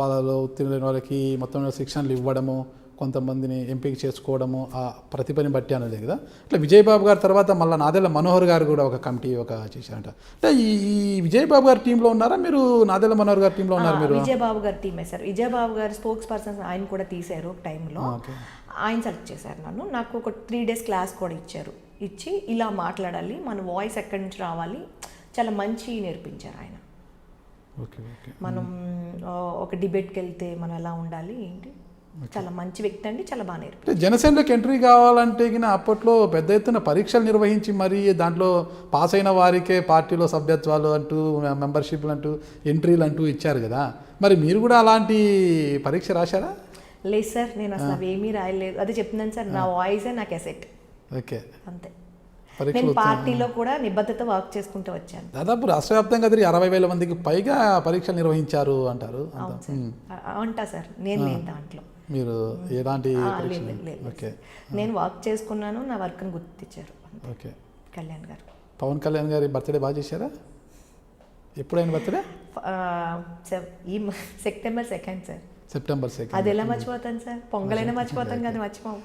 వాళ్ళలో ఉత్తీర్ణులైన వాళ్ళకి మొత్తం శిక్షణలు ఇవ్వడము, కొంతమందిని ఎంపిక చేసుకోవడము, ఆ ప్రతిభని బట్టి అనేది కదా. ఇట్లా విజయబాబు గారి తర్వాత మళ్ళీ నాదెళ్ల మనోహర్ గారు కూడా ఒక కమిటీ చేశారంట. అంటే ఈ విజయబాబు గారి టీంలో ఉన్నారా మీరు, నాదెళ్ల మనోహర్ గారి టీంలో ఉన్నారు మీరు? విజయబాబు గారి టీమే సార్. విజయబాబు గారు స్పోక్స్ పర్సన్స్ ఆయన కూడా తీశారు ఒక టైంలో. ఆయన సెలెక్ట్ చేశారు నన్ను. నాకు ఒక 3 days క్లాస్ కూడా ఇచ్చి ఇలా మాట్లాడాలి, మన వాయిస్ ఎక్కడి నుంచి రావాలి, చాలా మంచి నేర్పించారు ఆయన. మనం ఒక డిబేట్కి వెళ్తే మనం ఎలా ఉండాలి ఏంటి, చాలా మంచి వ్యక్తి అండి, చాలా బాగా నేర్పించారు. జనసేనలోకి ఎంట్రీ కావాలంటే అప్పట్లో పెద్ద ఎత్తున పరీక్షలు నిర్వహించి మరి దాంట్లో పాస్ అయిన వారికే పార్టీలో సభ్యత్వాలు అంటూ, మెంబర్షిప్లు అంటూ, ఎంట్రీలు అంటూ ఇచ్చారు కదా. మరి మీరు కూడా అలాంటి పరీక్ష రాశారా? లేదు సార్, నేను అసలు అవేమీ రాయలేదు. అదే చెప్తున్నాను సార్, నా వాయిసే నాకు అసెట్. ఓకే, అంతే. నేను పార్టీలో కూడా నిబద్ధత వర్క్ చేసుకుంటూ వచ్చాను. దాదాపు రాష్ట్ర వ్యాప్తంగా 60,000 మందికి పైగా పరీక్షలు నిర్వహించారు అంటారు. అంటా సార్, నేను లేని దాంట్లో. మీరు ఎలాంటి? ఓకే, నేను వర్క్ చేసుకున్నాను, నా వర్క్ని గుర్తించారు. ఓకే. కళ్యాణ్ గారు, పవన్ కళ్యాణ్ గారి బర్త్డే బాగా చేశారా? ఎప్పుడైనా బర్త్డే? ఈ September 2nd sir. September 2nd. అది ఎలా మర్చిపోతాను సార్? పొంగలైనా మర్చిపోతాను కదా, మర్చిపోవు.